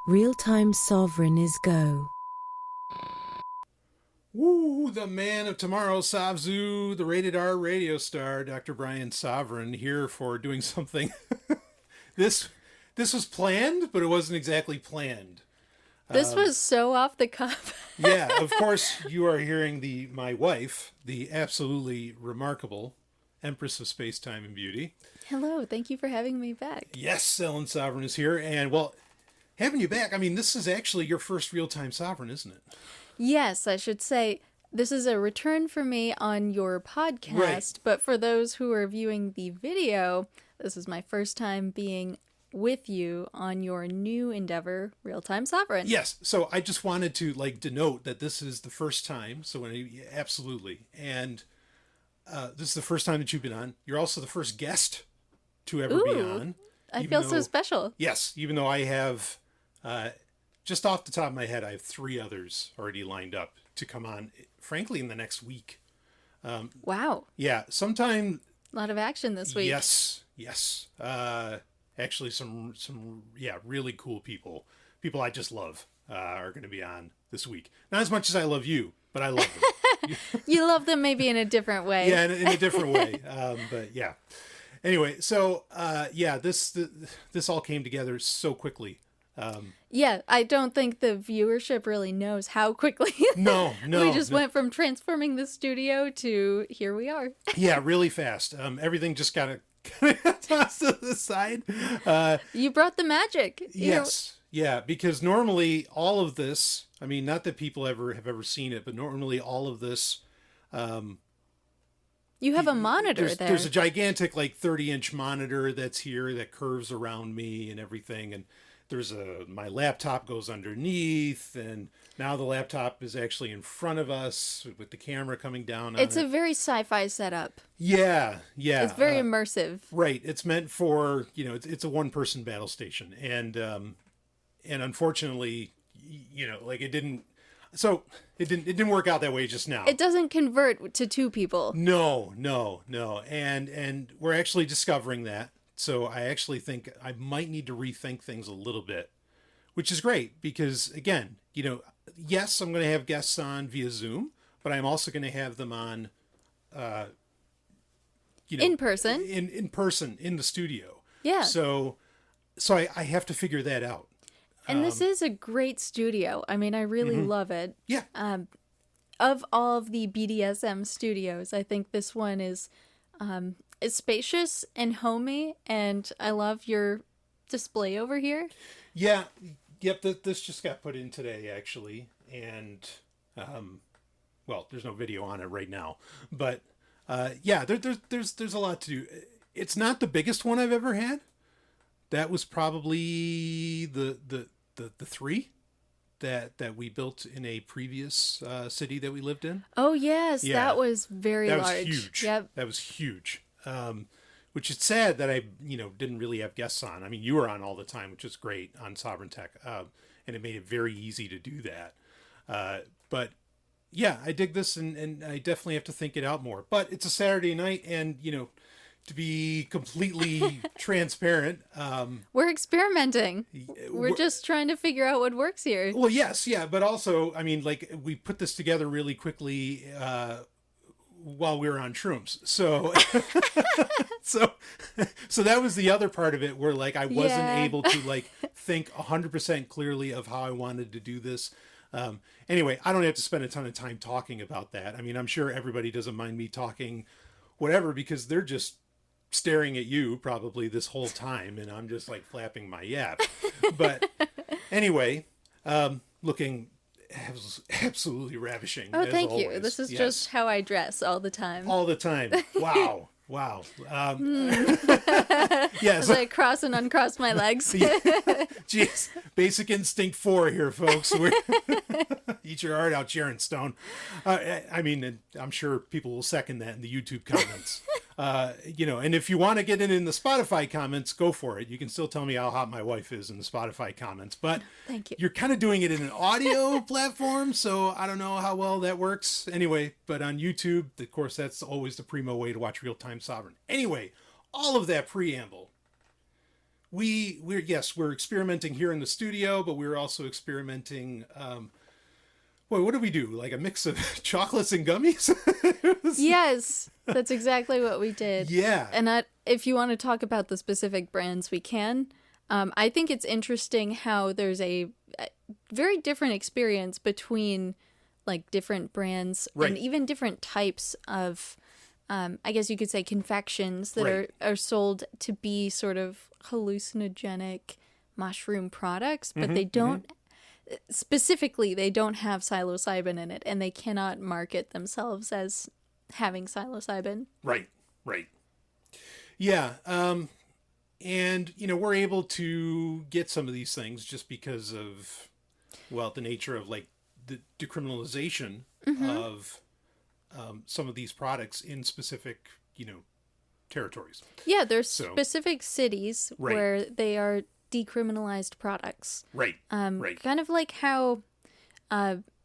Real-Time Sovryn is go. Woo, the man of tomorrow, Savzu, the rated R radio star, Dr. Brian Sovryn, here for doing something. This was planned, but it wasn't exactly planned. This was so off the cuff. Yeah, of course, you are hearing my wife, the absolutely remarkable Empress of Space, Time, and Beauty. Hello, thank you for having me back. Yes, Ellen Sovryn is here, and well, having you back, I mean, this is actually your first Real-Time Sovryn, isn't it? Yes, I should say this is a return for me on your podcast, Right. but for those who are viewing the video, this is my first time being with you on your new endeavor, Real-Time Sovryn. Yes, so I just wanted to denote that this is the first time. So absolutely, and this is the first time that you've been on. You're also the first guest to ever be on. I feel so special. Yes, even though I have, just off the top of my head, I have 3 others already lined up to come on. Frankly, in the next week. Wow, Yeah, sometime. a lot of action this week. Yes. Actually, some really cool people I just love, are going to be on this week. Not as much as I love you, but I love them. You love them maybe in a different way. Yeah, in a different way. But yeah. Anyway, so this all came together so quickly. Yeah, I don't think the viewership really knows how quickly. No. We just went from transforming the studio to here we are. Yeah, really fast. Everything just got tossed to the side. You brought the magic. Yes. Yeah, because normally all of this, I mean, not that people have ever seen it, but normally all of this, You have a monitor there. there's a gigantic 30-inch monitor that's here that curves around me and everything, and there's my laptop goes underneath, and now the laptop is actually in front of us with the camera coming down on It's it. a very sci-fi setup. Yeah. It's very immersive. Right. It's meant for, it's a one-person battle station. And unfortunately, it didn't work out that way just now. It doesn't convert to 2 people. No. And we're actually discovering that. So I actually think I might need to rethink things a little bit, which is great because, again, yes, I'm going to have guests on via Zoom, but I'm also going to have them on, In person. in person in the studio. Yeah. So I have to figure that out. And this is a great studio. I mean, I really love it. Yeah. Of all of the BDSM studios, I think this one is spacious and homey, and I love your display over here. Yeah. Yep. This just got put in today, actually. And, well, there's no video on it right now, but, yeah, there's a lot to do. It's not the biggest one I've ever had. That was probably the 3 that we built in a previous city that we lived in. Oh, yes. Yeah. That was very large. That was huge. Yep. That was huge. Which is sad that I, didn't really have guests on. I mean, you were on all the time, which is great on Sovryn Tech. And it made it very easy to do that. But yeah, I dig this and I definitely have to think it out more. But it's a Saturday night and, to be completely transparent. We're experimenting. We're just trying to figure out what works here. Well, yes, yeah. But also, I mean, we put this together really quickly, while we were on shrooms. So, so that was the other part of it where I wasn't able to think 100% clearly of how I wanted to do this. Anyway, I don't have to spend a ton of time talking about that. I mean, I'm sure everybody doesn't mind me talking whatever, because they're just staring at you probably this whole time. And I'm just flapping my yap. But anyway, looking absolutely ravishing. Oh, as thank you. always. This is Yes. just how I dress all the time. All the time. Wow. Yeah. As I cross and uncross my legs. Jeez. Basic Instinct 4 here, folks. Eat your heart out, Sharon Stone. I mean, and I'm sure people will second that in the YouTube comments. And if you want to get it in the Spotify comments, go for it. You can still tell me how hot my wife is in the Spotify comments, but Thank you. You're kind of doing it in an audio platform, so I don't know how well that works. Anyway, but on YouTube, of course, that's always the primo way to watch Real-Time Sovryn. Anyway, all of that preamble. we're experimenting here in the studio, but we're also experimenting. Boy, what do we do? Like a mix of chocolates and gummies? Yes, that's exactly what we did. Yeah. And if you want to talk about the specific brands, we can. I think it's interesting how there's a very different experience between like different brands and even different types of, I guess you could say, confections that are sold to be sort of hallucinogenic mushroom products, but they don't. Specifically, they don't have psilocybin in it, and they cannot market themselves as having psilocybin. Right. Yeah. And, we're able to get some of these things just because of, well, the nature of like the decriminalization of some of these products in specific, territories. Yeah, there's specific cities where they are decriminalized products. Right. Kind of like how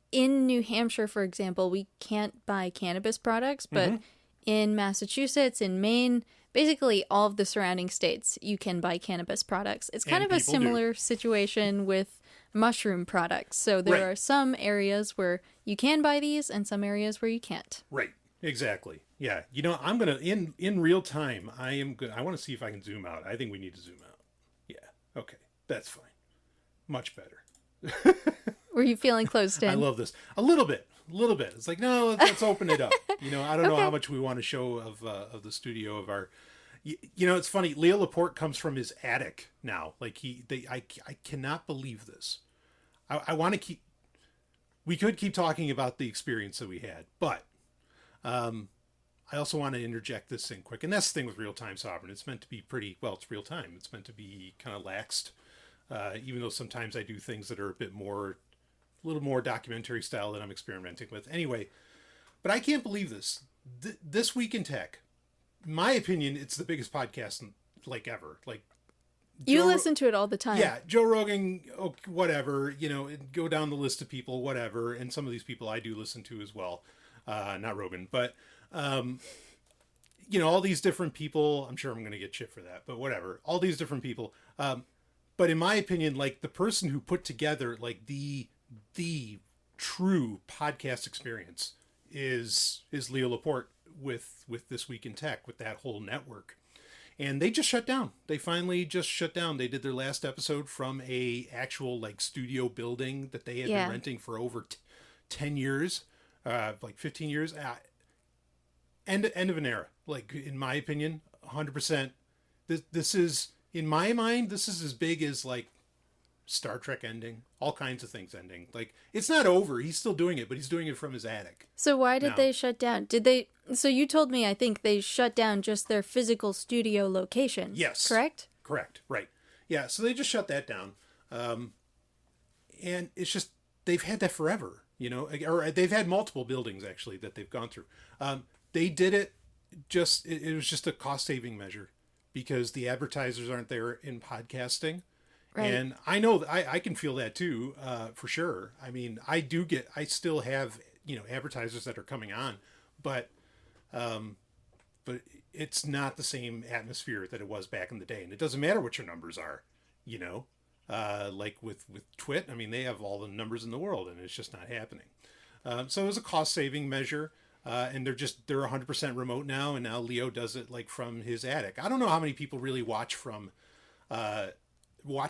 in New Hampshire, for example, we can't buy cannabis products, but in Massachusetts, in Maine, basically all of the surrounding states, you can buy cannabis products. It's kind of a similar situation with mushroom products. So there are some areas where you can buy these and some areas where you can't. Right. Exactly. Yeah. I'm going to, in real time, I want to see if I can zoom out. I think we need to zoom out. Yeah. Okay. That's fine. Much better. Were you feeling closed in? I love this. A little bit. It's like, no, let's open it up. I don't know how much we want to show of the studio of our, it's funny. Leo Laporte comes from his attic now. Like I cannot believe this. I want to we could keep talking about the experience that we had, but, I also want to interject this in quick. And that's the thing with Real-Time Sovryn. It's meant to be it's real time. It's meant to be kind of laxed. Even though sometimes I do things that are a little more documentary style that I'm experimenting with. Anyway, but I can't believe this. This Week in Tech, in my opinion, it's the biggest podcast like ever. Like you listen to it all the time. Yeah, Joe Rogan, whatever, go down the list of people, whatever. And some of these people I do listen to as well. Not Rogan, but, all these different people, I'm sure I'm going to get shit for that, but whatever. All these different people. But in my opinion, like the person who put together like the true podcast experience is Leo Laporte with This Week in Tech, with that whole network. And they just shut down. They finally just shut down. They did their last episode from a actual like studio building that they had been renting for over 10 years, like 15 years. End of an era. Like in my opinion, 100%. This is, in my mind, this is as big as like Star Trek ending, all kinds of things ending. Like it's not over. He's still doing it, but he's doing it from his attic. So why did they shut down? So you told me, I think they shut down just their physical studio location. Yes. Correct? Correct. Right. Yeah. So they just shut that down. And it's just, they've had that forever, or they've had multiple buildings actually that they've gone through. They did it it was just a cost saving measure because the advertisers aren't there in podcasting. Right. And I know that I can feel that too, for sure. I mean, I still have, advertisers that are coming on, but it's not the same atmosphere that it was back in the day. And it doesn't matter what your numbers are, like with Twit. I mean, they have all the numbers in the world and it's just not happening. So it was a cost saving measure. And they're 100% remote now. And now Leo does it like from his attic. I don't know how many people really watch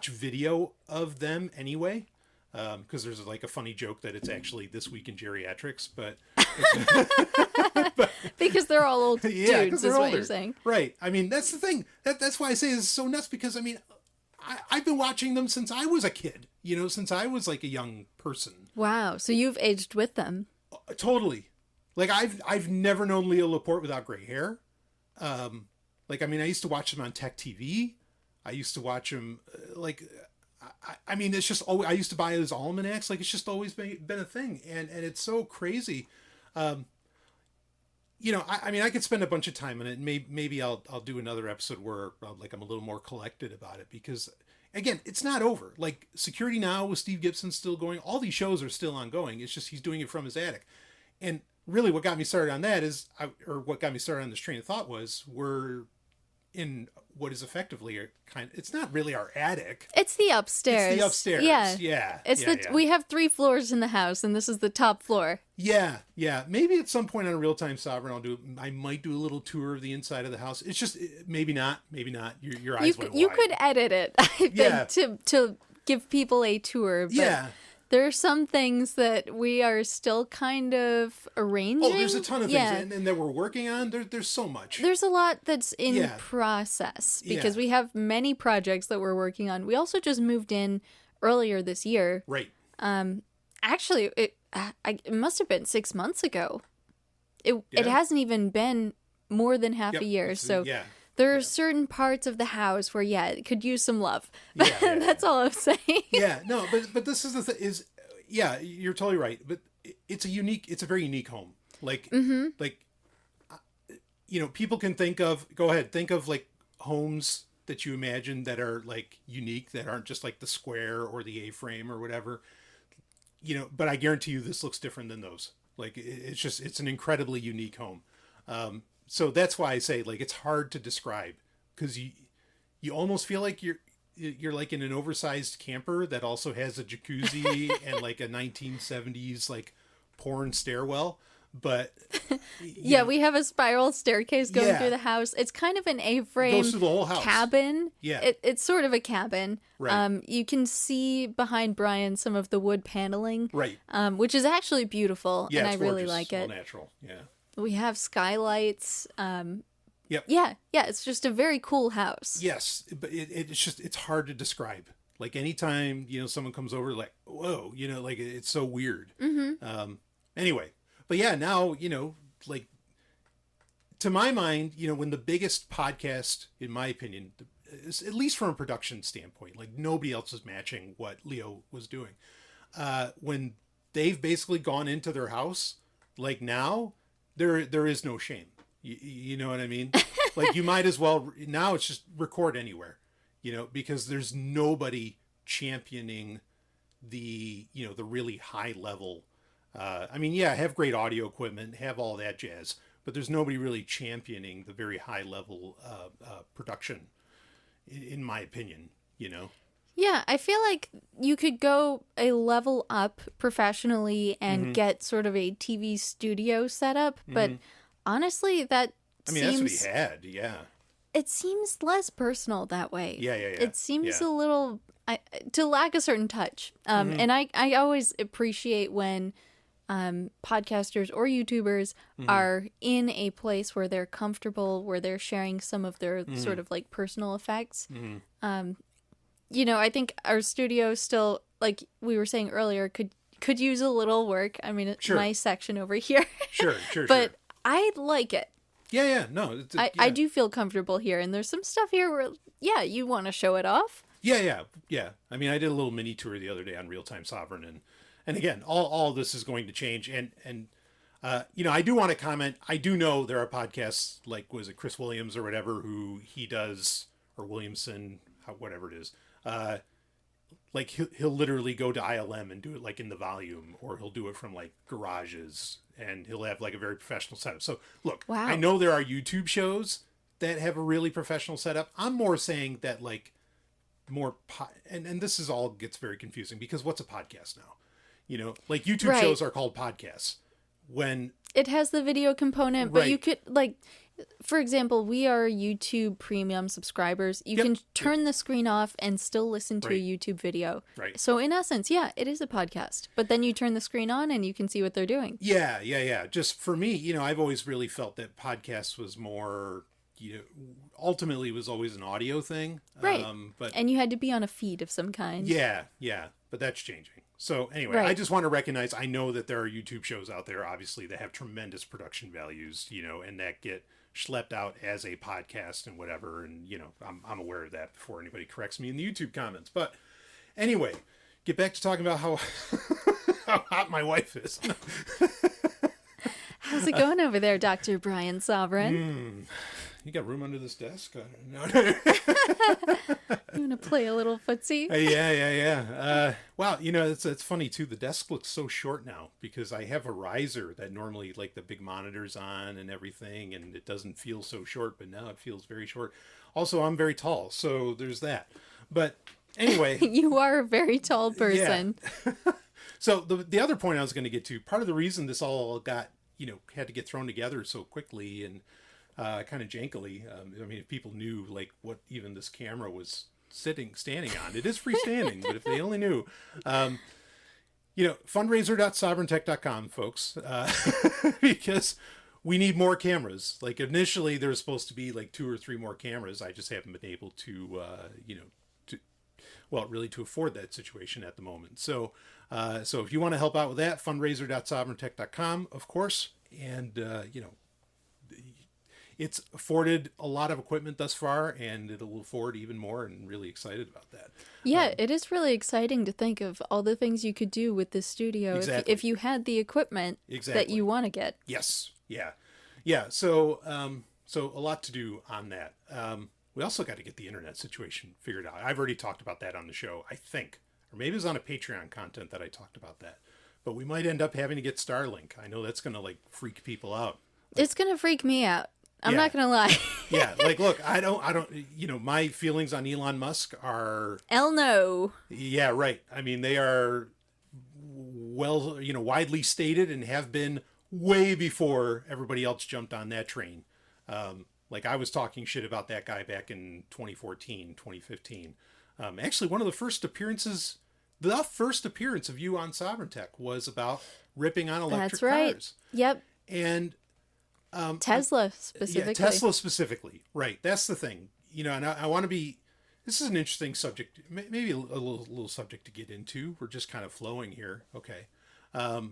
video of them anyway. Because there's like a funny joke that it's actually This Week in Geriatrics, but because they're all old dudes, is what you're saying. Right. I mean, that's the thing. That's why I say this is so nuts, because I mean, I've been watching them since I was a kid, since I was like a young person. Wow. So you've aged with them. Totally. Like I've never known Leo Laporte without gray hair. I used to watch him on Tech TV. I used to watch him I mean, it's just always, I used to buy his almanacs. Like it's just always been a thing. And it's so crazy. I mean, I could spend a bunch of time on it. Maybe I'll do another episode where I'm a little more collected about it, because again, it's not over. Like Security Now with Steve Gibson still going. All these shows are still ongoing. It's just he's doing it from his attic. And really what got me started on that what got me started on this train of thought was we're in what is effectively it's not really our attic. It's the upstairs. It's the upstairs. Yeah. We have 3 floors in the house, and this is the top floor. Yeah. Maybe at some point on Real-Time Sovryn, I might do a little tour of the inside of the house. It's just maybe not. Your eyes went wide. You could edit it, I think, to give people a tour. But there are some things that we are still kind of arranging. Oh, there's a ton of things and that we're working on. There's so much. There's a lot that's in process because we have many projects that we're working on. We also just moved in earlier this year. Right. Actually, it must have been 6 months ago. It hasn't even been more than half a year. So there are certain parts of the house where, it could use some love. That's all I'm saying. No, but this is the thing you're totally right. But it's a very unique home. Like, people can think of like homes that you imagine that are like unique, that aren't just like the square or the A-frame or whatever, but I guarantee you this looks different than those. Like, it's an incredibly unique home. So that's why I say, like, it's hard to describe, because you almost feel like you're like in an oversized camper that also has a jacuzzi and like a 1970s like porn stairwell. But we have a spiral staircase going through the house. It's kind of an A-frame goes through the whole house. Cabin. Yeah, it's sort of a cabin. Right. You can see behind Brian some of the wood paneling. Right. Which is actually beautiful, and I really gorgeous. like it. All natural. Yeah. We have skylights. Yep. Yeah. It's just a very cool house. Yes, but it's hard to describe. Like, anytime someone comes over, like, whoa, like, it's so weird. Mm-hmm. Anyway, but now like, to my mind, when the biggest podcast, in my opinion, is, at least from a production standpoint, like, nobody else is matching what Leo was doing. When they've basically gone into their house, like, now. There is no shame. You know what I mean? Like, you might as well, now it's just record anywhere, because there's nobody championing the really high level. Have great audio equipment, have all that jazz, but there's nobody really championing the very high level production, in my opinion, Yeah, I feel like you could go a level up professionally and get sort of a TV studio setup, but honestly, that's what he had, It seems less personal that way. Yeah. It seems a little to lack a certain touch. And I always appreciate when podcasters or YouTubers are in a place where they're comfortable, where they're sharing some of their sort of like personal effects. I think our studio still, like we were saying earlier, could use a little work. I mean, it's my section over here. Sure. But I like it. Yeah. No, I do feel comfortable here, and there's some stuff here where, you want to show it off. Yeah. I mean, I did a little mini tour the other day on Real-Time Sovryn, and again, all this is going to change, and I do want to comment. I do know there are podcasts like, was it Chris Williams or whatever, who he does, or Williamson, whatever it is. Like, he'll literally go to ILM and do it like in the volume, or he'll do it from like garages, and he'll have like a very professional setup. So look, I know there are YouTube shows that have a really professional setup. I'm more saying that, like, and this is all gets very confusing, because what's a podcast now? Like, YouTube shows are called podcasts when it has the video component, but you could, like, for example, we are YouTube premium subscribers. You can turn the screen off and still listen to a YouTube video. Right. So in essence, it is a podcast. But then you turn the screen on and you can see what they're doing. Yeah. Just for me, I've always really felt that podcasts was more, ultimately was always an audio thing. Right. And you had to be on a feed of some kind. Yeah. But that's changing. So anyway, I just want to recognize, I know that there are YouTube shows out there, obviously, that have tremendous production values, and that get schlepped out as a podcast and whatever, and I'm aware of that before anybody corrects me in the YouTube comments. But anyway, get back to talking about how hot my wife is. How's it going over there, Dr. Brian Sovryn? You got room under this desk? No. You want to play a little footsie? Yeah. Wow, it's funny too. The desk looks so short now, because I have a riser that normally, like, the big monitor's on and everything, and it doesn't feel so short, but now it feels very short. Also, I'm very tall, so there's that. But anyway. You are a very tall person. Yeah. So the other point I was going to get to, part of the reason this all got, had to get thrown together so quickly and kind of jankily. I mean, if people knew like what even this camera was standing on, it is freestanding, but if they only knew, fundraiser.sovryntech.com, folks, because we need more cameras. Like initially there was supposed to be like 2 or 3 more cameras. I just haven't been able to, really to afford that situation at the moment. So if you want to help out with that, fundraiser.sovryntech.com, of course. And, it's afforded a lot of equipment thus far, and it'll afford even more, and really excited about that. Yeah, it is really exciting to think of all the things you could do with this studio if you had the equipment that you want to get. Yes. Yeah. Yeah. So a lot to do on that. We also got to get the internet situation figured out. I've already talked about that on the show, I think. Or maybe it was on a Patreon content that I talked about that. But we might end up having to get Starlink. I know that's going to like freak people out. It's going to freak me out. I'm not going to lie. Yeah. Like, look, I don't, my feelings on Elon Musk are. Hell no. Yeah, right. I mean, they are widely stated and have been way before everybody else jumped on that train. Like I was talking shit about that guy back in 2014, 2015. Actually, one of the first appearances of you on Sovryn Tech was about ripping on electric cars. Yep. And Tesla specifically. Yeah, Tesla specifically. Right. That's the thing. And I want to be, this is an interesting subject, maybe a little subject to get into. We're just kind of flowing here. Okay. But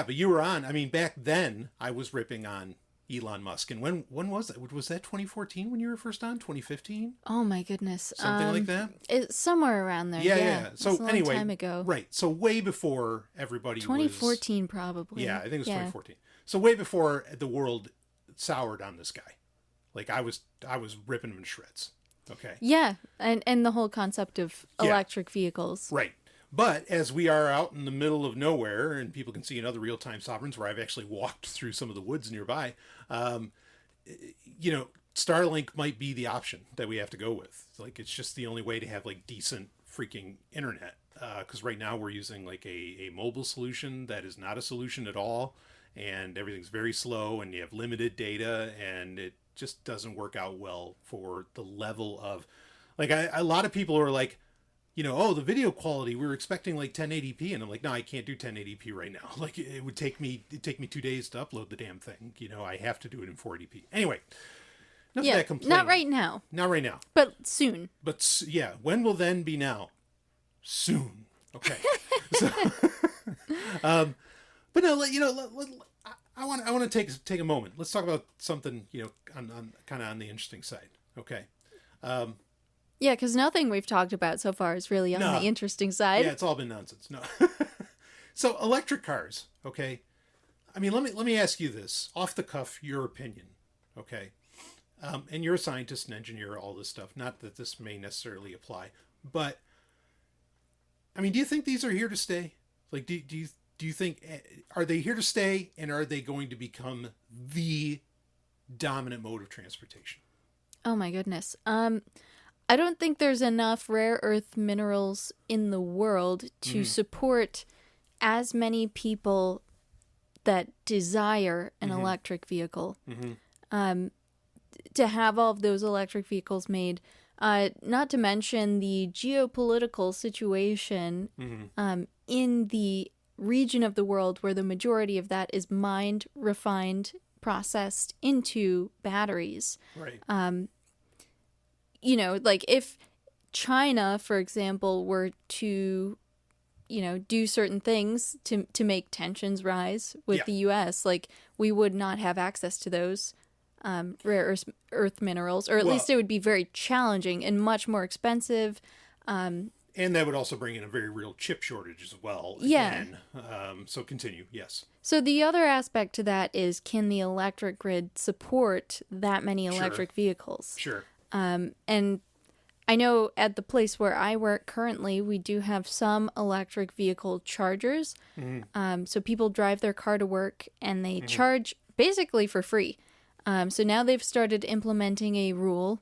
you were on, I mean, back then I was ripping on Elon Musk. And when was that? Was that 2014 when you were first on? 2015? Oh my goodness. Something like that? It's somewhere around there. Yeah. So a long anyway, time ago. Right. So way before everybody 2014 probably. Yeah, I think it was 2014. So way before the world soured on this guy. Like I was ripping him to shreds. Okay. Yeah, and the whole concept of electric vehicles. Right. But as we are out in the middle of nowhere, and people can see in other Real-Time Sovryns where I've actually walked through some of the woods nearby, Starlink might be the option that we have to go with. Like, it's just the only way to have like decent freaking internet. Because right now we're using like a mobile solution that is not a solution at all, and everything's very slow, and you have limited data, and it just doesn't work out well for the level of, like, a lot of people are like, the video quality, we were expecting like 1080p, and I'm like, no, I can't do 1080p right now. Like, it'd take me 2 days to upload the damn thing. I have to do it in 480p. Anyway, enough of that complaining. Not right now. Not right now. But soon. But yeah, when will then be now? Soon. Okay. So, but no, I want to take a moment. Let's talk about something, on kind of on the interesting side. Okay. Yeah, because nothing we've talked about so far is really on the interesting side. Yeah, it's all been nonsense. No. So electric cars. Okay. I mean, let me ask you this off the cuff, your opinion. Okay. And you're a scientist and engineer, all this stuff. Not that this may necessarily apply, but I mean, do you think these are here to stay? Like, do you think, are they here to stay, and are they going to become the dominant mode of transportation? Oh my goodness. I don't think there's enough rare earth minerals in the world to support as many people that desire an electric vehicle. To have all of those electric vehicles made. Not to mention the geopolitical situation in the region of the world where the majority of that is mined, refined, processed into batteries. Right. Like if China, for example, were to, do certain things to make tensions rise with the U.S., like we would not have access to those rare earth minerals, or at least it would be very challenging and much more expensive. And that would also bring in a very real chip shortage as well. Yeah. Again. So continue. Yes. So the other aspect to that is, can the electric grid support that many electric vehicles? Sure. And I know at the place where I work currently, we do have some electric vehicle chargers. So people drive their car to work and they charge basically for free. So now they've started implementing a rule.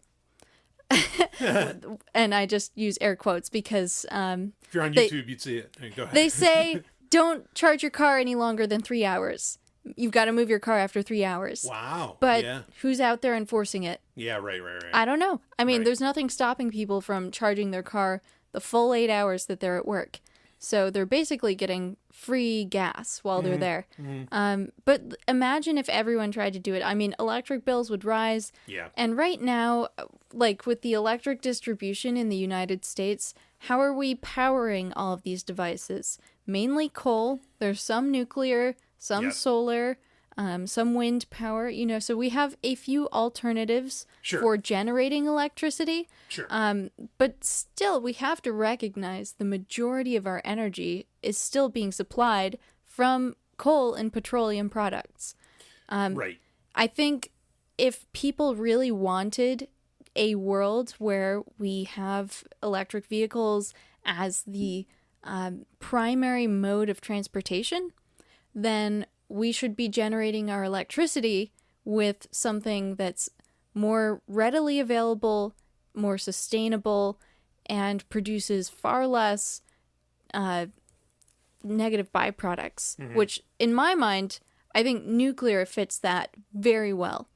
And I just use air quotes because if you're on YouTube, you'd see it. Go ahead. They say don't charge your car any longer than 3 hours. You've got to move your car after 3 hours. Wow. But yeah. who's out there enforcing it? Yeah, right. I don't know. I mean, Right. there's nothing stopping people from charging their car the full 8 hours that they're at work. So they're basically getting free gas while they're there. But imagine if everyone tried to do it. I mean, electric bills would rise. Yeah. And right now, like with the electric distribution in the United States, how are we powering all of these devices? Mainly coal. There's some nuclear, some Yep. solar, some wind power. You know, so we have a few alternatives Sure. for generating electricity. Sure. But still, we have to recognize the majority of our energy is still being supplied from coal and petroleum products. Right. I think if people really wanted a world where we have electric vehicles as the primary mode of transportation, then we should be generating our electricity with something that's more readily available, more sustainable, and produces far less negative byproducts, which in my mind, I think nuclear fits that very well.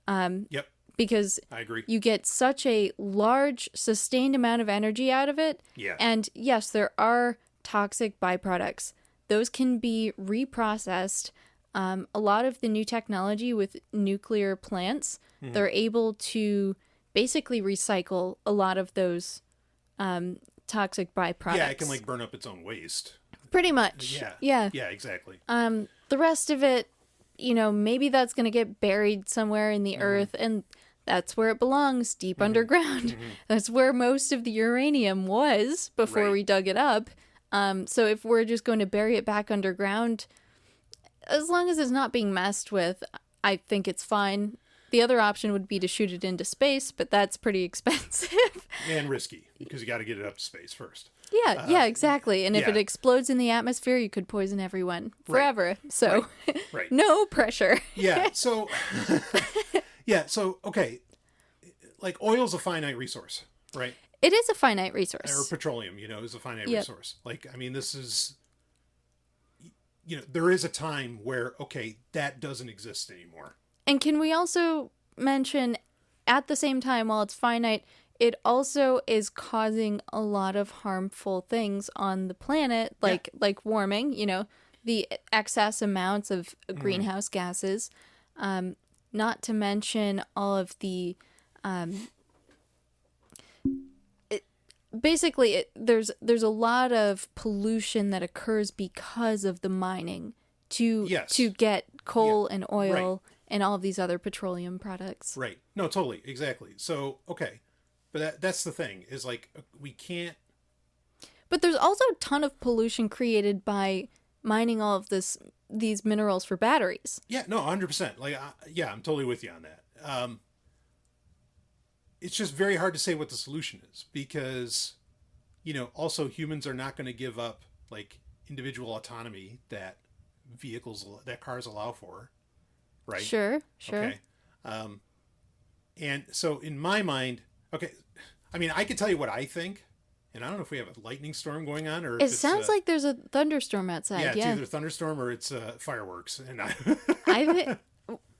Yep. Because I agree. you get such a large, sustained amount of energy out of it. Yeah. And yes, there are toxic byproducts. Those can be reprocessed. A lot of the new technology with nuclear plants, they're able to basically recycle a lot of those toxic byproducts. Yeah, it can like burn up its own waste. Pretty much. Yeah. Yeah. Yeah, exactly. The rest of it, you know, maybe that's going to get buried somewhere in the earth, and that's where it belongs, deep underground. That's where most of the uranium was before Right. we dug it up. So if we're just going to bury it back underground, as long as it's not being messed with, I think it's fine. The other option would be to shoot it into space, but that's pretty expensive. And risky, because you got to get it up to space first. Yeah, exactly. And if yeah. it explodes in the atmosphere, you could poison everyone forever. So Right. no pressure. Yeah, so... okay. Like, oil's a finite resource, right? It is a finite Or resource. petroleum, is a finite Yep. resource. Like, I mean, this is... there is a time where, okay, that doesn't exist anymore. And can we also mention, at the same time, while it's finite, it also is causing a lot of harmful things on the planet, like warming, the excess amounts of greenhouse gases, not to mention all of the... there's a lot of pollution that occurs because of the mining to get coal and oil and all of these other petroleum products. Right. No, totally. Exactly. So, okay. But that's the thing, is like, we can't... But there's also a ton of pollution created by mining all of these minerals for batteries. Yeah, no, 100%. Like, I'm totally with you on that. It's just very hard to say what the solution is, because, also humans are not going to give up, like, individual autonomy that cars allow for, right? Sure. Okay. And so in my mind, okay, I mean, I could tell you what I think, and I don't know if we have a lightning storm going on, or if It sounds like there's a thunderstorm outside. it's either thunderstorm or it's fireworks, and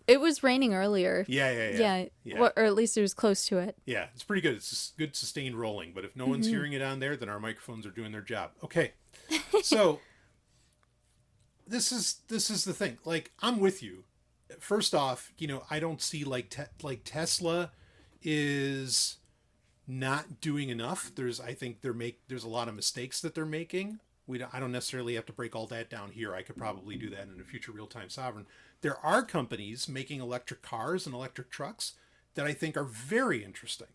It was raining earlier. Yeah. Well, or at least it was close to it. Yeah, it's pretty good. It's just good sustained rolling. But if no one's hearing it on there, then our microphones are doing their job. Okay, so this is the thing. Like, I'm with you. First off, I don't see like Tesla is not doing enough. I think there's a lot of mistakes that they're making. I don't necessarily have to break all that down here. I could probably do that in a future Real-Time Sovryn. There are companies making electric cars and electric trucks that I think are very interesting.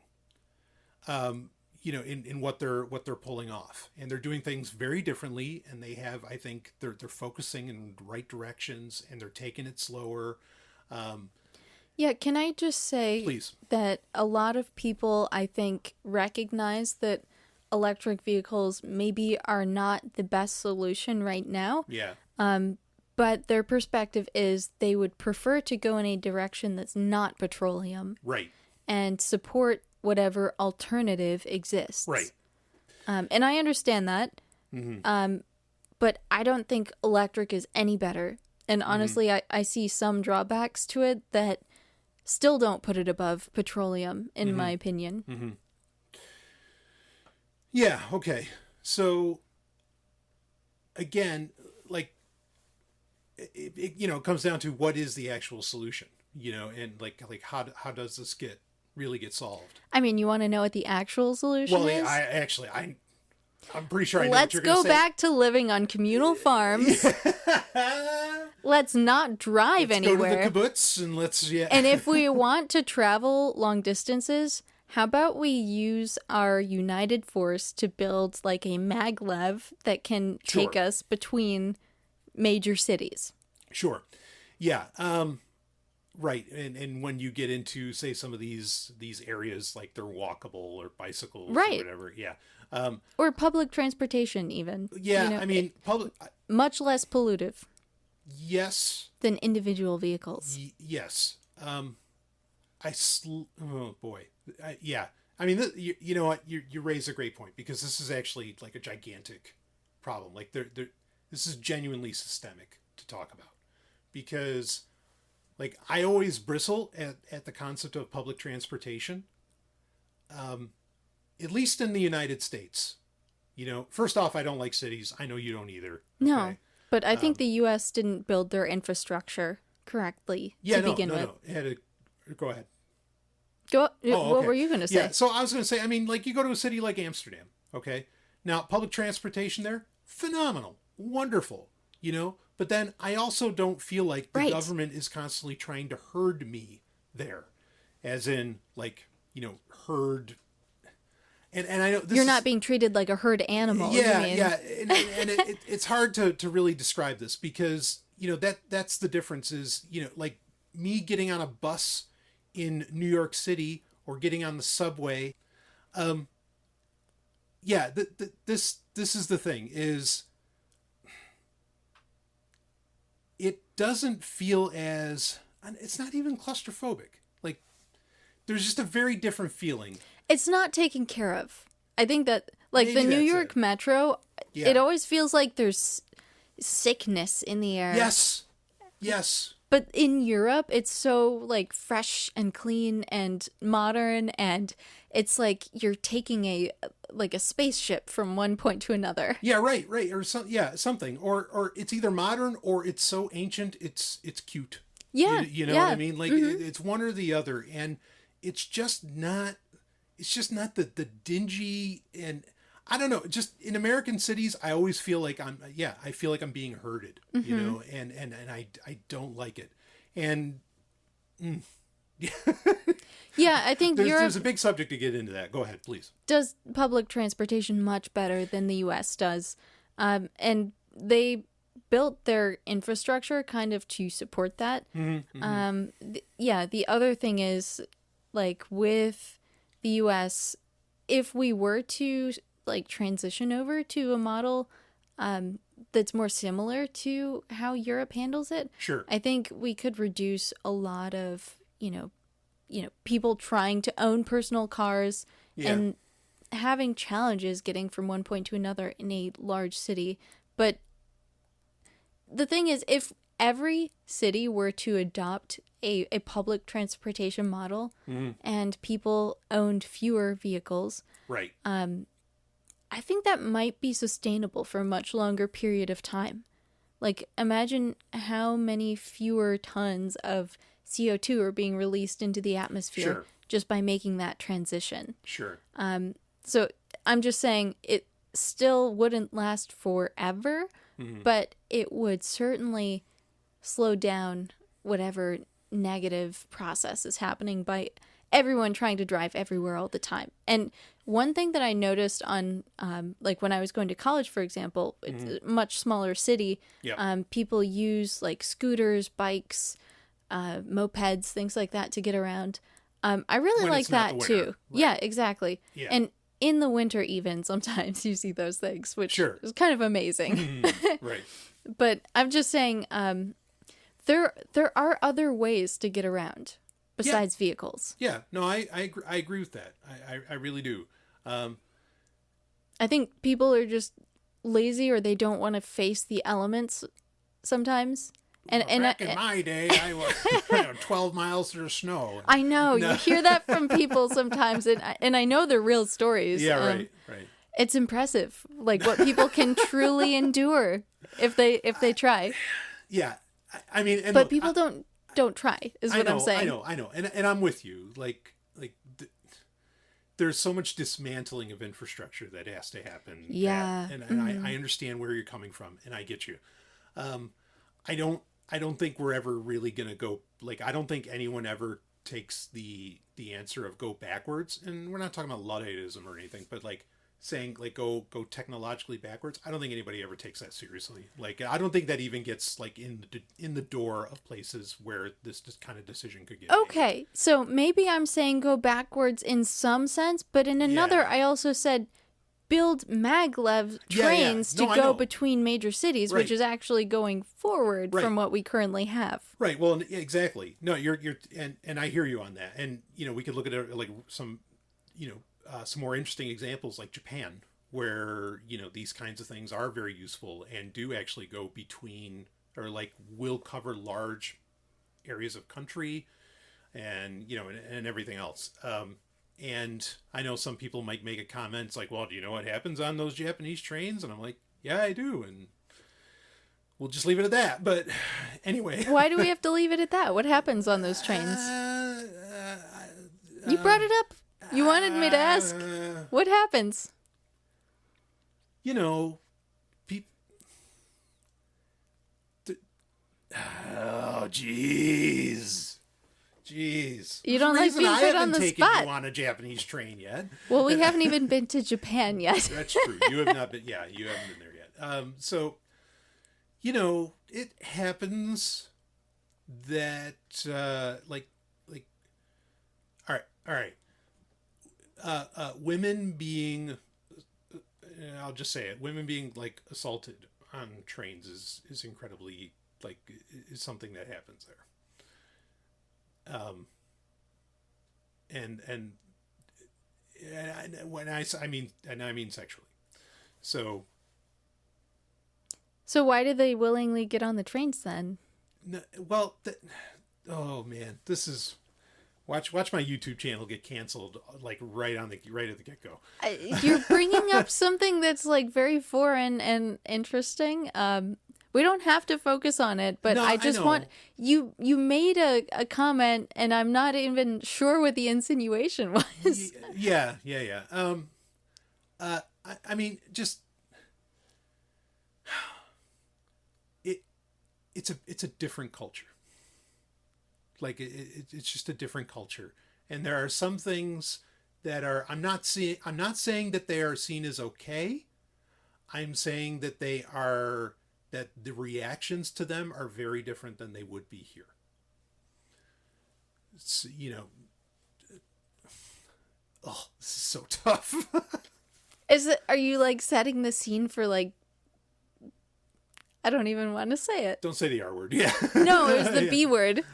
In what they're pulling off, and they're doing things very differently. And they have, I think, they're focusing in the right directions, and they're taking it slower. Yeah, can I just say Please. that a lot of people, I think, recognize that electric vehicles maybe are not the best solution right now. Yeah. But their perspective is they would prefer to go in a direction that's not petroleum. Right. And support whatever alternative exists. Right. And I understand that. But I don't think electric is any better. And honestly, I see some drawbacks to it that still don't put it above petroleum, in my opinion. Yeah, okay. So, again, like, it comes down to what is the actual solution, and like how does this really get solved? I mean, you want to know what the actual solution is? I'm pretty sure I know Let's what you're go say. back to living on communal farms. Let's not drive anywhere. Go to the kibbutz and let's And if we want to travel long distances, how about we use our united force to build like a maglev that can take us between major cities? Sure. Yeah. Right. And when you get into, say, some of these areas, like they're walkable or bicycles or whatever. Yeah. Or public transportation even. Yeah. I mean, public. Much less pollutive. Yes. Than individual vehicles. Yes. Oh boy. Yeah. I mean, you know what? You raise a great point, because this is actually like a gigantic problem. Like this is genuinely systemic to talk about, because like I always bristle at the concept of public transportation. At least in the United States, first off, I don't like cities. I know you don't either. Okay? No, but I think the U.S. didn't build their infrastructure correctly to begin with. Go ahead. What were you going to say? Yeah, so I was going to say, I mean, like you go to a city like Amsterdam, okay? Now, public transportation there, phenomenal, wonderful, But then I also don't feel like the government is constantly trying to herd me there, as in like, herd. And I know this you're not being treated like a herd animal. Yeah, yeah, and it's hard to really describe this, because that's the difference is like me getting on a bus in New York City or getting on the subway. This is the thing is it doesn't feel as, it's not even claustrophobic. Like there's just a very different feeling. It's not taken care of. I think that, like, Maybe the New York Metro, Yeah. it always feels like there's sickness in the air. Yes. But in Europe, it's so, like, fresh and clean and modern, and it's like you're taking a spaceship from one point to another. Yeah, right. Or something. Or it's either modern or it's so ancient it's cute. Yeah. You know what I mean? Like it's one or the other, and it's just not the dingy, and I don't know, just in American cities I always feel like I'm being herded, and I don't like it. And yeah, I think there's a big subject to get into that. Go ahead, please. Does public transportation much better than the US does. And they built their infrastructure kind of to support that. The other thing is, like, with the US, if we were to like transition over to a model that's more similar to how Europe handles it, sure, I think we could reduce a lot of people trying to own personal cars and having challenges getting from one point to another in a large city. But the thing is, if every city were to adopt a public transportation model and people owned fewer vehicles, right, I think that might be sustainable for a much longer period of time. Like, imagine how many fewer tons of CO2 are being released into the atmosphere just by making that transition. Sure. So I'm just saying it still wouldn't last forever, but it would certainly slow down whatever negative process is happening by everyone trying to drive everywhere all the time. And one thing that I noticed on, like when I was going to college, for example, it's a much smaller city. People use like scooters, bikes, mopeds, things like that to get around. I really like that too. Right. Yeah, exactly. Yeah. And in the winter even, sometimes you see those things, which Sure. is kind of amazing. Right. But I'm just saying, there are other ways to get around besides vehicles. Yeah. No, I agree with that. I really do. I think people are just lazy, or they don't want to face the elements sometimes. And back in my day, I was 12 miles through snow. I know you hear that from people sometimes, and I know they're real stories. Yeah, right. It's impressive, like what people can truly endure if they try. Yeah, I mean, and but look, people don't try, is what I'm saying. I know, and I'm with you. There's so much dismantling of infrastructure that has to happen. Yeah, and I understand where you're coming from, and I get you. I don't think we're ever really gonna go, like, I don't think anyone ever takes the answer of go backwards, and we're not talking about Ludditism or anything, but like saying like go technologically backwards. I don't think anybody ever takes that seriously. Like, I don't think that even gets like in the door of places where this kind of decision could get okay made. So maybe I'm saying go backwards in some sense, but in another I also said build maglev trains to go between major cities, which is actually going forward from what we currently have. Right. Well, exactly. No, you're and I hear you on that. And we could look at like some some more interesting examples like Japan, where these kinds of things are very useful and do actually go between, or like will cover large areas of country, and and everything else. And I know some people might make a comment, it's like, well, do you know what happens on those Japanese trains? And I'm like, yeah, I do. And we'll just leave it at that. But anyway. Why do we have to leave it at that? What happens on those trains? You brought it up. You wanted me to ask. What happens? Oh, jeez. You don't like being put on the spot. I haven't taken you on a Japanese train yet. Well, we haven't even been to Japan yet. That's true. You have not been. Yeah, you haven't been there yet. So, it happens that all right. Women being, I'll just say it. Women being like assaulted on trains is incredibly is something that happens there. And when I mean sexually. So why do they willingly get on the trains then? No, well, oh man, this is watch my YouTube channel get canceled like right at the get-go. You're bringing up something that's like very foreign and interesting. We don't have to focus on it, but no, I just want you made a comment, and I'm not even sure what the insinuation was. Yeah. I mean, just it's a different culture. Like it's just a different culture, and there are some things that are I'm not saying that they are seen as okay. I'm saying that that the reactions to them are very different than they would be here. It's, oh, this is so tough. Are you like setting the scene for like, I don't even want to say it. Don't say the R word. Yeah. No, it was the B word.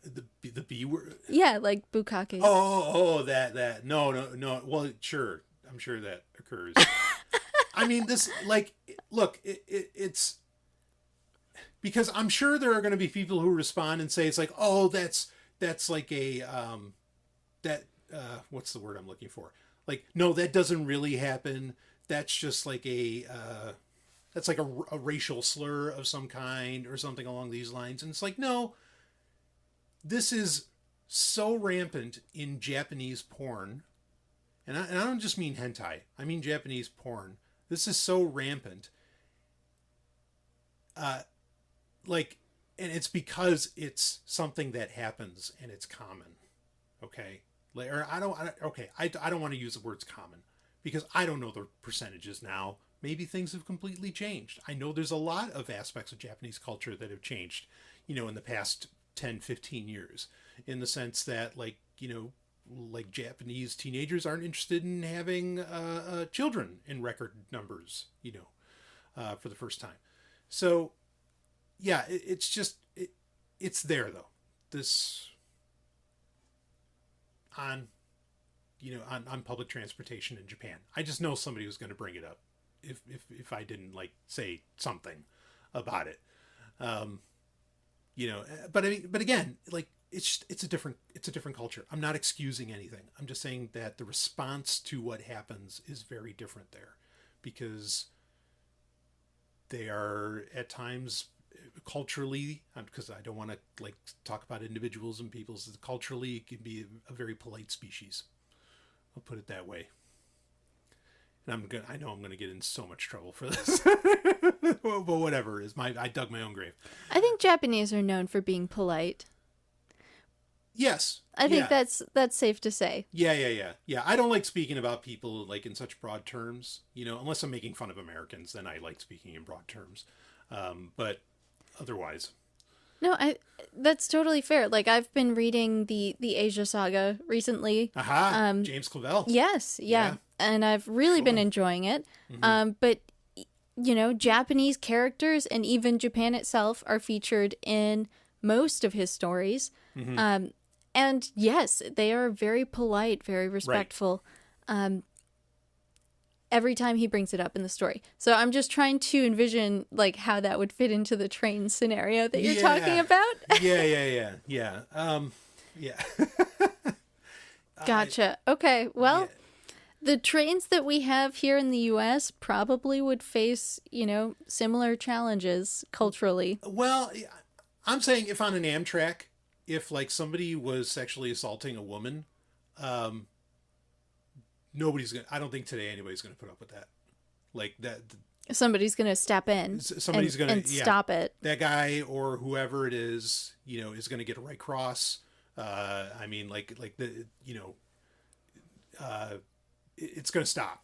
The B word? Yeah, like bukkake. Oh, that. No. Well, sure. I'm sure that occurs. I mean, this, like, look, it's, because I'm sure there are going to be people who respond and say, it's like, oh, that's like a, what's the word I'm looking for? Like, no, that doesn't really happen. That's just like that's like a racial slur of some kind or something along these lines. And it's like, no, this is so rampant in Japanese porn. And I don't just mean hentai. I mean Japanese porn. This is so rampant. And it's because it's something that happens and it's common. Okay. I don't want to use the words common because I don't know the percentages now. Maybe things have completely changed. I know there's a lot of aspects of Japanese culture that have changed, in the past 10, 15 years, in the sense that, like, like Japanese teenagers aren't interested in having children in record numbers, for the first time. So yeah, it's there though. This on public transportation in Japan. I just know somebody was going to bring it up if I didn't like say something about it. But I mean, but again, like it's a different culture. I'm not excusing anything. I'm just saying that the response to what happens is very different there, because they are at times culturally, because I don't want to like talk about individuals and people's, culturally it can be a very polite species. I'll put it that way. And I know I'm gonna get in so much trouble for this. But whatever, I dug my own grave. I think Japanese are known for being polite. Yes. I think that's safe to say. Yeah. I don't like speaking about people like in such broad terms, unless I'm making fun of Americans, then I like speaking in broad terms. But otherwise. No, that's totally fair. Like, I've been reading the Asia Saga recently. James Clavell. Yes, yeah. And I've really been enjoying it. Mm-hmm. But, Japanese characters and even Japan itself are featured in most of his stories. Mm-hmm. And yes, they are very polite, very respectful. Right. Every time he brings it up in the story. So I'm just trying to envision like how that would fit into the train scenario that you're talking about. Yeah. Gotcha. Okay. Well, the trains that we have here in the US probably would face, similar challenges culturally. Well, I'm saying if on an Amtrak, if like somebody was sexually assaulting a woman, I don't think today anybody's gonna put up with that. Like that. Somebody's gonna step in. Somebody's gonna stop it. That guy or whoever it is, is gonna get a Red Cross. I mean, it's gonna stop.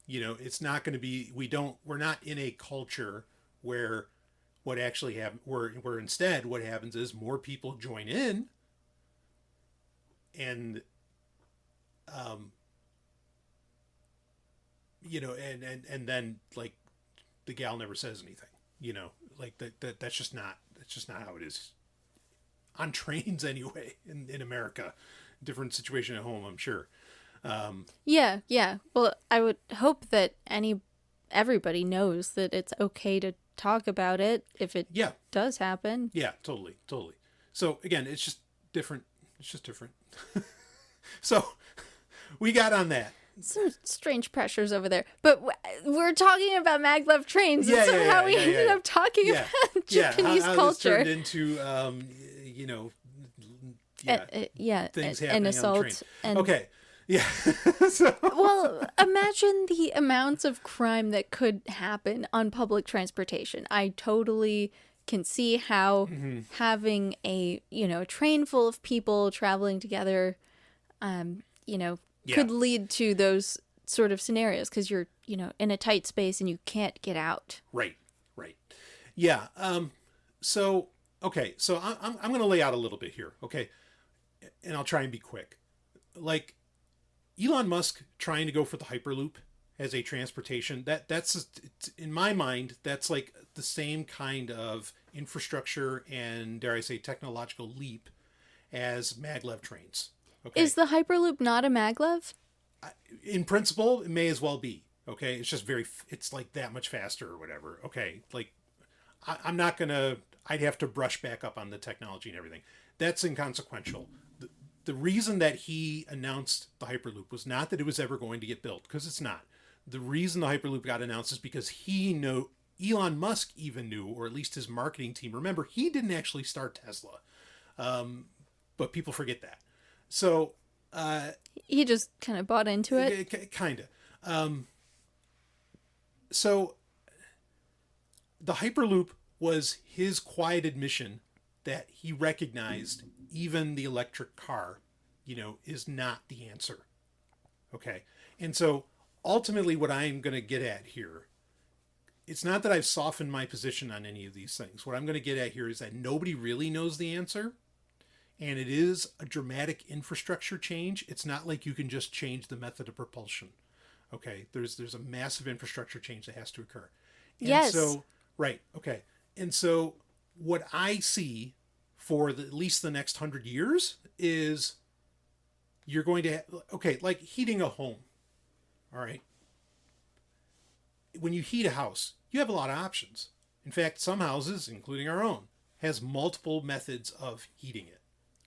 It's not gonna be. We're not in a culture where what actually happens. Where instead what happens is more people join in, and and then like the gal never says anything, like that's just not how it is on trains anyway in America. Different situation at home, I'm sure. Yeah. Well, I would hope that everybody knows that it's okay to talk about it if it does happen. Yeah, totally. So again, it's just different. So we got on that. Some strange pressures over there, but we're talking about maglev trains, and somehow we ended up talking about Japanese culture. How this turned into, things happening an assault, on the train. Okay, yeah. Well, imagine the amounts of crime that could happen on public transportation. I totally can see how having a train full of people traveling together, could lead to those sort of scenarios because you're, in a tight space and you can't get out. Right. Yeah. So I'm going to lay out a little bit here. Okay. And I'll try and be quick. Like Elon Musk trying to go for the Hyperloop as a transportation, that's in my mind, that's like the same kind of infrastructure and, dare I say, technological leap as maglev trains. Okay. Is the Hyperloop not a maglev? In principle, it may as well be. Okay. It's just it's like that much faster or whatever. Okay. Like I'd have to brush back up on the technology and everything. That's inconsequential. The reason that he announced the Hyperloop was not that it was ever going to get built, because it's not. The reason the Hyperloop got announced is because Elon Musk even knew, or at least his marketing team. Remember, he didn't actually start Tesla. But people forget that. So he just kind of bought into it. Kind of. So the Hyperloop was his quiet admission that he recognized even the electric car, is not the answer. Okay. And so ultimately what I'm going to get at here, it's not that I've softened my position on any of these things. What I'm going to get at here is that nobody really knows the answer. and it is a dramatic infrastructure change. It's not like you can just change the method of propulsion. Okay, there's a massive infrastructure change that has to occur. And yes. So, right, okay. And so what I see for at least the next 100 years is you're going to, okay, like heating a home. All right. When you heat a house, you have a lot of options. In fact, some houses, including our own, has multiple methods of heating it.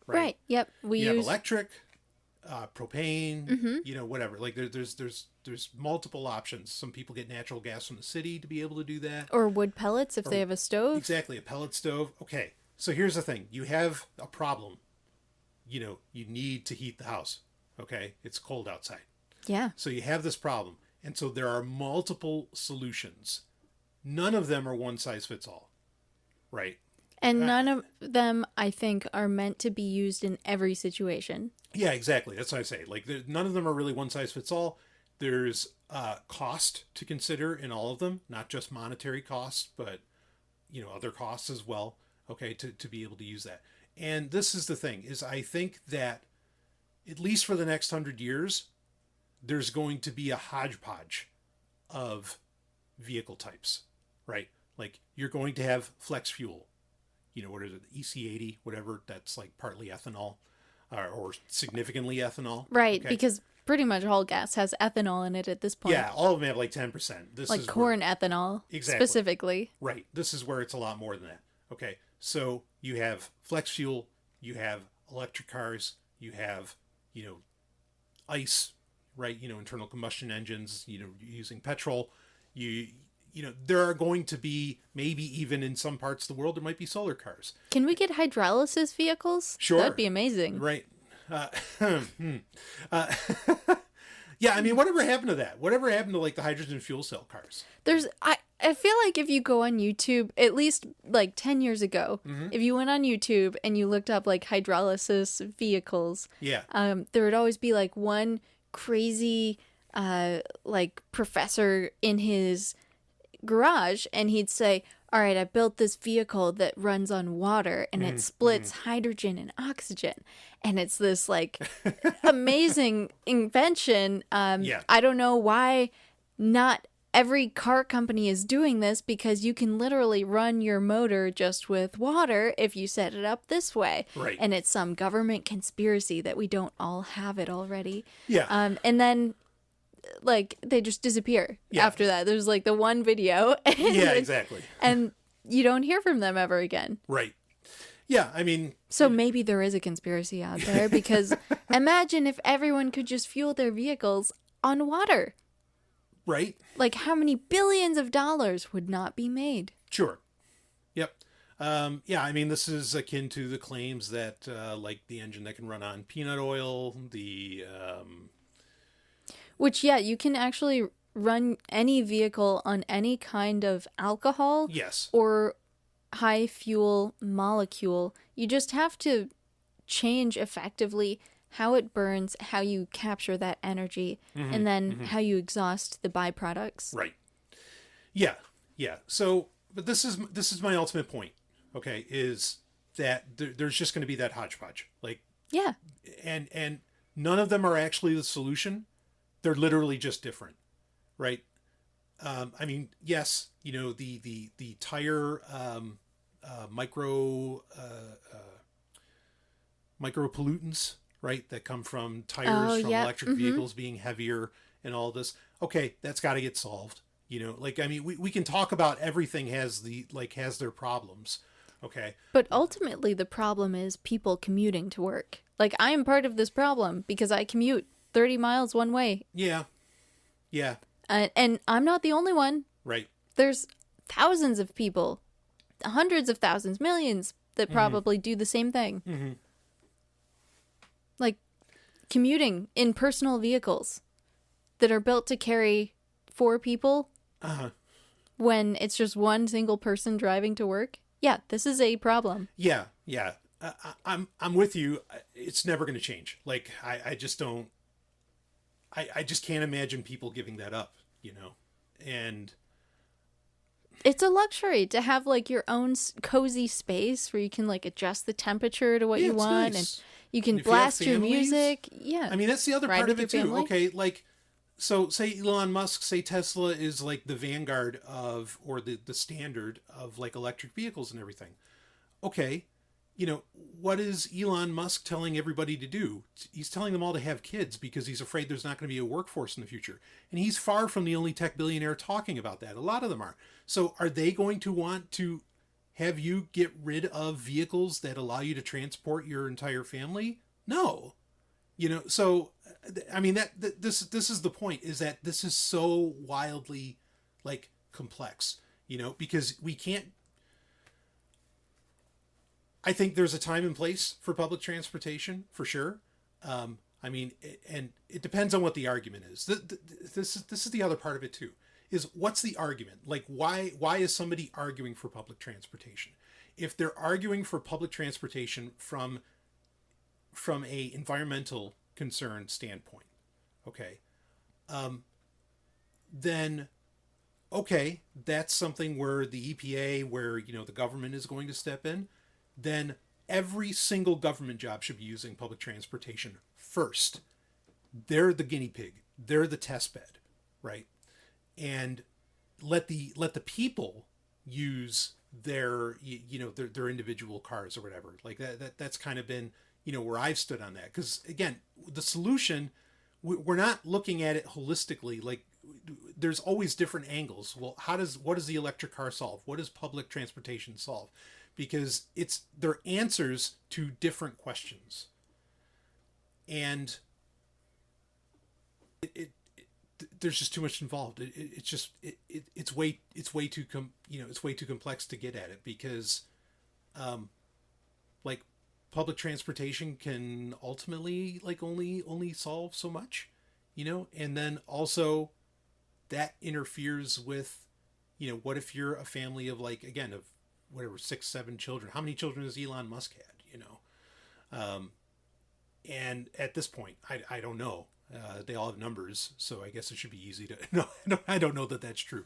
Right. Yep. You have electric, propane, whatever. Like there's multiple options. Some people get natural gas from the city to be able to do that. Or wood pellets if they have a stove. Exactly, a pellet stove. Okay, so here's the thing. You have a problem. You need to heat the house. Okay, it's cold outside. Yeah. So you have this problem. And so there are multiple solutions. None of them are one size fits all. Right? And none of them, I think, are meant to be used in every situation. Yeah, exactly. That's what I say. Like, none of them are really one size fits all. There's cost to consider in all of them, not just monetary costs, but other costs as well. Okay, to be able to use that. And this is the thing: is I think that at least for the next 100 years, there's going to be a hodgepodge of vehicle types, right? Like you're going to have flex fuel. What is it, EC80, whatever, that's like partly ethanol or significantly ethanol. Right, okay? Because pretty much all gas has ethanol in it at this point. Yeah, all of them have like 10%. This like is corn ethanol, specifically. Right, this is where it's a lot more than that. Okay, so you have flex fuel, you have electric cars, you have, ICE, right, internal combustion engines, using petrol. There are going to be, maybe even in some parts of the world, there might be solar cars. Can we get hydrolysis vehicles? Sure. That'd be amazing. Right. Yeah, I mean, whatever happened to that? Whatever happened to, like, the hydrogen fuel cell cars? I feel like if you go on YouTube, at least, like, 10 years ago, if you went on YouTube and you looked up, like, hydrolysis vehicles, yeah, there would always be, like, one crazy, like, professor in his garage, and he'd say, all right, I built this vehicle that runs on water and it splits hydrogen and oxygen, and it's this like amazing invention. I don't know why not every car company is doing this, because you can literally run your motor just with water if you set it up this way. Right. And it's some government conspiracy that we don't all have it already. Yeah. And then like they just disappear after that. There's like the one video. Yeah, exactly. And you don't hear from them ever again. Right. Yeah, I mean... So maybe there is a conspiracy out there, because imagine if everyone could just fuel their vehicles on water. Right. Like how many billions of dollars would not be made? Sure. Yep. Yeah, I mean, this is akin to the claims that like the engine that can run on peanut oil, Which, yeah, you can actually run any vehicle on any kind of alcohol. Yes. Or high fuel molecule. You just have to change effectively how it burns, how you capture that energy, and then how you exhaust the byproducts. Right. Yeah. Yeah. So, but this is my ultimate point. Okay, is that there's just going to be that hodgepodge. Like, yeah. And none of them are actually the solution. They're literally just different, right? I mean, yes, the tire micro pollutants, right, that come from tires from electric vehicles being heavier and all this. Okay, that's got to get solved. Like, I mean, we can talk about everything has their problems. Okay. But ultimately, the problem is people commuting to work. Like, I am part of this problem because I commute 30 miles one way. Yeah. Yeah. And I'm not the only one. Right. There's thousands of people, hundreds of thousands, millions that probably do the same thing. Mm-hmm. Like commuting in personal vehicles that are built to carry 4 people when it's just one single person driving to work. Yeah, this is a problem. Yeah, yeah. I'm with you. It's never going to change. Like, I just don't... I just can't imagine people giving that up, And It's a luxury to have like your own cozy space where you can like adjust the temperature to what you want, nice. and you can And if you have blast your families, music. Yeah. I mean, that's the other Ride part with of it your too. family. Okay, like, so say Elon Musk, say Tesla is like the vanguard of, or the standard of like electric vehicles and everything. Okay, what is Elon Musk telling everybody to do? He's telling them all to have kids because he's afraid there's not going to be a workforce in the future. And he's far from the only tech billionaire talking about that. A lot of them are. So are they going to want to have you get rid of vehicles that allow you to transport your entire family? No. So I mean this is the point, is that this is so wildly like complex, because we can't. I think there's a time and place for public transportation for sure. I mean, and it depends on what the argument is. This is the other part of it too. Is what's the argument? Like, why is somebody arguing for public transportation? If they're arguing for public transportation from a environmental concern standpoint, okay, then okay, that's something where the EPA, where the government is going to step in. Then every single government job should be using public transportation first. They're the guinea pig. They're the test bed, right? And let the people use their their individual cars or whatever. Like that's kind of been where I've stood on that, because again, the solution, we're not looking at it holistically. Like, there's always different angles. Well, what does the electric car solve? What does public transportation solve? Because they're answers to different questions, and there's just too much involved. It's way too complex to get at it, because like public transportation can ultimately like only solve so much, and then also that interferes with what if you're a family of, like, again, of whatever, 6-7 children. How many children has Elon Musk had? And at this point, I don't know. They all have numbers, so I guess it should be easy to. No, I don't know that that's true.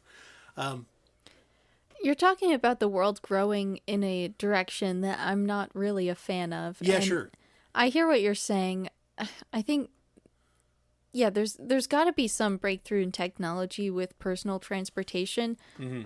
You're talking about the world growing in a direction that I'm not really a fan of. Yeah, and sure. I hear what you're saying. I think, yeah, there's got to be some breakthrough in technology with personal transportation. Mm-hmm.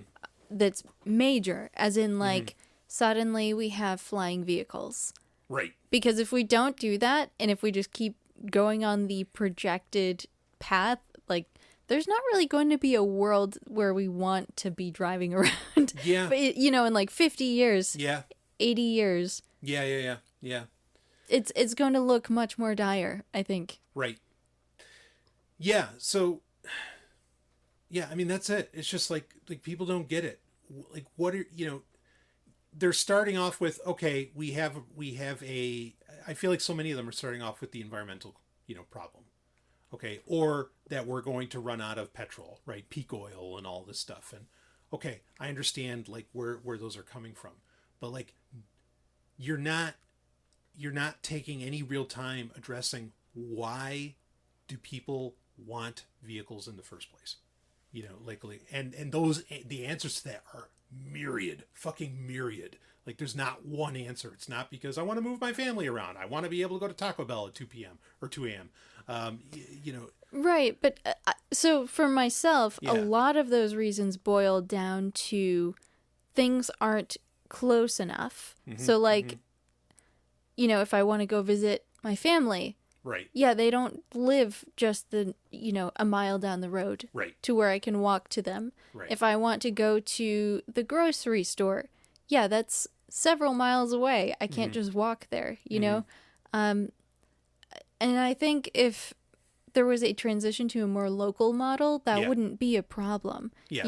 That's major, as in like suddenly we have flying vehicles. Right. Because if we don't do that, and if we just keep going on the projected path, like, there's not really going to be a world where we want to be driving around. Yeah. But in like 50 years, yeah, 80 years. Yeah. It's going to look much more dire, I think. Right. Yeah, so yeah, I mean, that's it. It's just like people don't get it. Like, what are, they're starting off with, okay, we have I feel like so many of them are starting off with the environmental, problem. Okay. Or that we're going to run out of petrol, right? Peak oil and all this stuff. And okay, I understand like where those are coming from, but like, you're not taking any real time addressing why do people want vehicles in the first place. And the answers to that are fucking myriad. Like, there's not one answer. It's not because I want to move my family around. I want to be able to go to Taco Bell at 2 p.m. or 2 a.m. Right. But so for myself, Yeah. a lot of those reasons boil down to things aren't close enough. Mm-hmm, so like, if I want to go visit my family, right. Yeah, they don't live just a mile down the road, Right. to where I can walk to them. Right. If I want to go to the grocery store, yeah, that's several miles away. I can't just walk there, know? And I think if there was a transition to a more local model, that wouldn't be a problem. Yeah.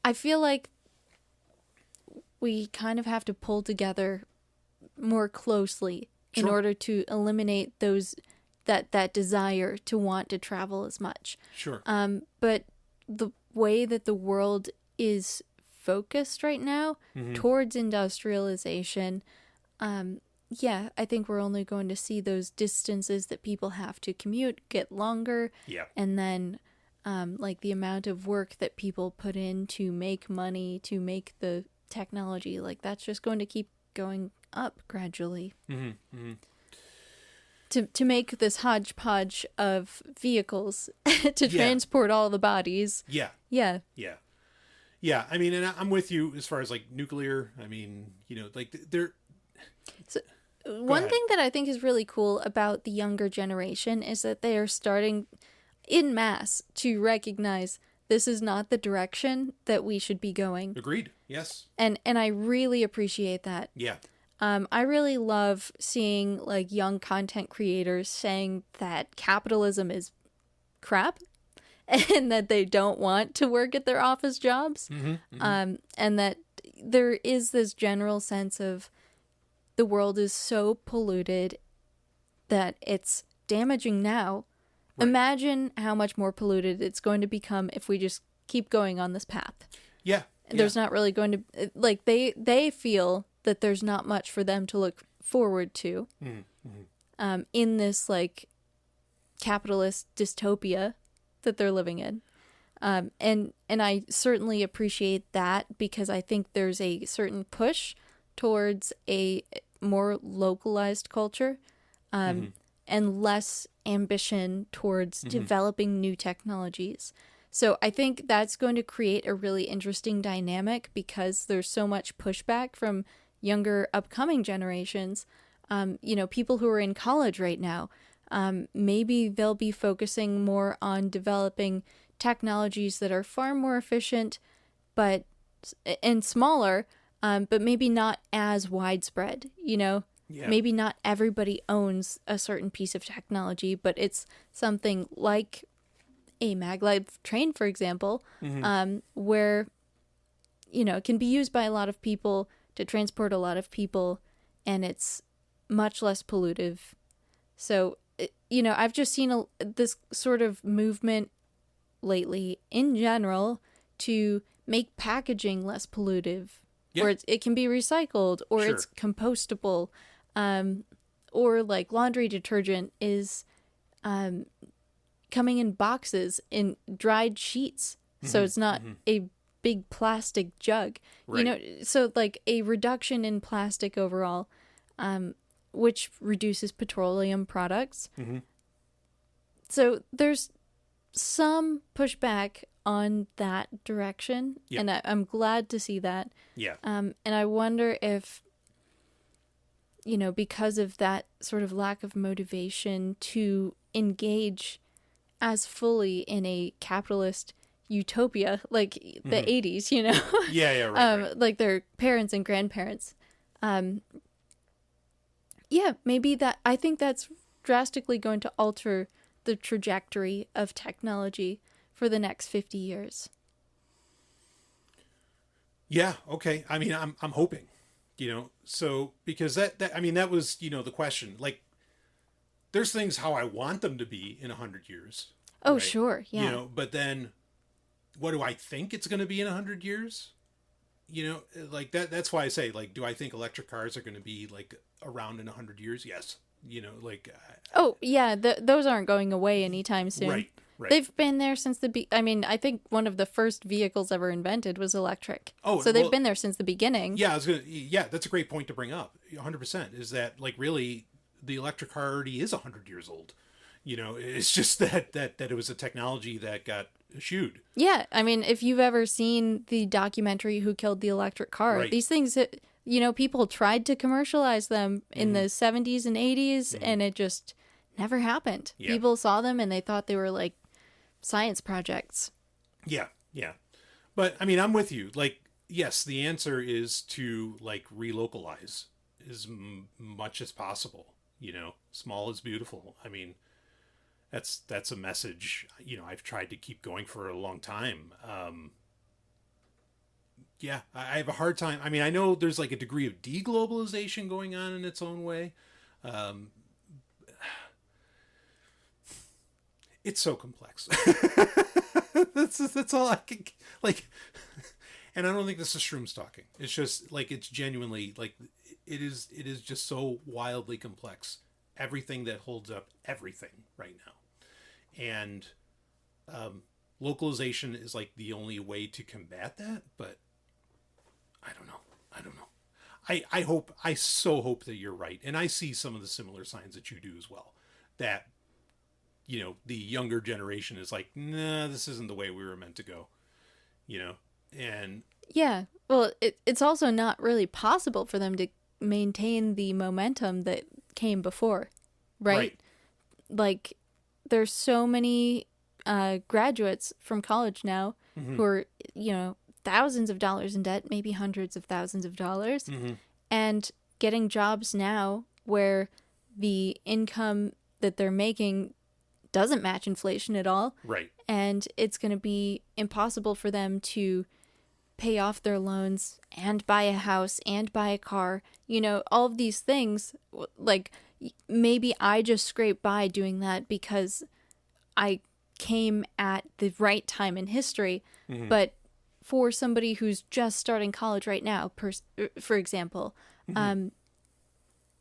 I feel like we kind of have to pull together more closely in order to eliminate that desire to want to travel as much. Sure. But the way that the world is focused right now towards industrialization, I think we're only going to see those distances that people have to commute get longer. Yeah. And then like the amount of work that people put in to make money, to make the technology, like that's just going to keep going up gradually. Mm-hmm. Mm-hmm. To make this hodgepodge of vehicles to transport all the bodies. Yeah. Yeah. Yeah. Yeah. I mean, and I'm with you as far as like nuclear. I mean, you know, like they're. So, one thing that I think is really cool about the younger generation is that they are starting in mass to recognize this is not the direction that we should be going. Agreed. Yes. And I really appreciate that. Yeah. I really love seeing like young content creators saying that capitalism is crap and that they don't want to work at their office jobs. Mm-hmm, mm-hmm. And that there is this general sense of the world is so polluted that it's damaging now. Right. Imagine how much more polluted it's going to become if we just keep going on this path. Yeah. There's not really going to, like, they feel that there's not much for them to look forward to in this, like, capitalist dystopia that they're living in. And I certainly appreciate that because I think there's a certain push towards a more localized culture and less ambition towards developing new technologies. So I think that's going to create a really interesting dynamic because there's so much pushback from younger upcoming generations. You know, people who are in college right now, maybe they'll be focusing more on developing technologies that are far more efficient and smaller, but maybe not as widespread, you know? Yeah. Maybe not everybody owns a certain piece of technology, but it's something like a maglev train, for example, where, you know, it can be used by a lot of people to transport a lot of people, and it's much less pollutive. So, you know, I've just seen this sort of movement lately in general to make packaging less pollutive, where it can be recycled, or it's compostable, or like laundry detergent is coming in boxes in dried sheets, so it's not a big plastic jug. Right. You know, so like a reduction in plastic overall, which reduces petroleum products. So there's some pushback on that direction, and I'm glad to see that. And I wonder if, you know, because of that sort of lack of motivation to engage as fully in a capitalist utopia like the 80s, you know? Right. Like their parents and grandparents. Maybe that, I think that's drastically going to alter the trajectory of technology for the next 50 years. Yeah, okay. I mean, I'm hoping, you know, so because that I mean, that was, you know, the question. Like, there's things how I want them to be in 100 years. Oh, right? Sure, yeah. You know, but then what do I think it's going to be in 100 years? You know, like that's why I say, like, do I think electric cars are going to be like around in 100 years? Yes. You know, like. Those aren't going away anytime soon. Right. They've been there since I mean, I think one of the first vehicles ever invented was electric. Oh, so they've been there since the beginning. Yeah, that's a great point to bring up. 100% is that, like, really the electric car already is 100 years old. You know, it's just that it was a technology that got eschewed. Yeah, I mean, if you've ever seen the documentary Who Killed the Electric Car, these things, you know, people tried to commercialize them in the 70s and 80s, and it just never happened. Yeah. People saw them and they thought they were like science projects. Yeah. But I mean, I'm with you. Like, yes, the answer is to like relocalize as much as possible. You know, small is beautiful. I mean, that's a message, you know, I've tried to keep going for a long time. I have a hard time. I mean, I know there's like a degree of deglobalization going on in its own way. It's so complex. That's all I can, like, and I don't think this is shrooms talking. It's just like, it's genuinely like, it is just so wildly complex. Everything that holds up everything right now. And localization is like the only way to combat that, but I don't know. I so hope that you're right. And I see some of the similar signs that you do as well. That, the younger generation is like, nah, this isn't the way we were meant to go, and Yeah. Well, it's also not really possible for them to maintain the momentum that came before, right? Like, there's so many graduates from college now who are, thousands of dollars in debt, maybe hundreds of thousands of dollars, and getting jobs now where the income that they're making doesn't match inflation at all. Right. And it's going to be impossible for them to pay off their loans and buy a house and buy a car. All of these things, like, maybe I just scraped by doing that because I came at the right time in history, but for somebody who's just starting college right now, for example,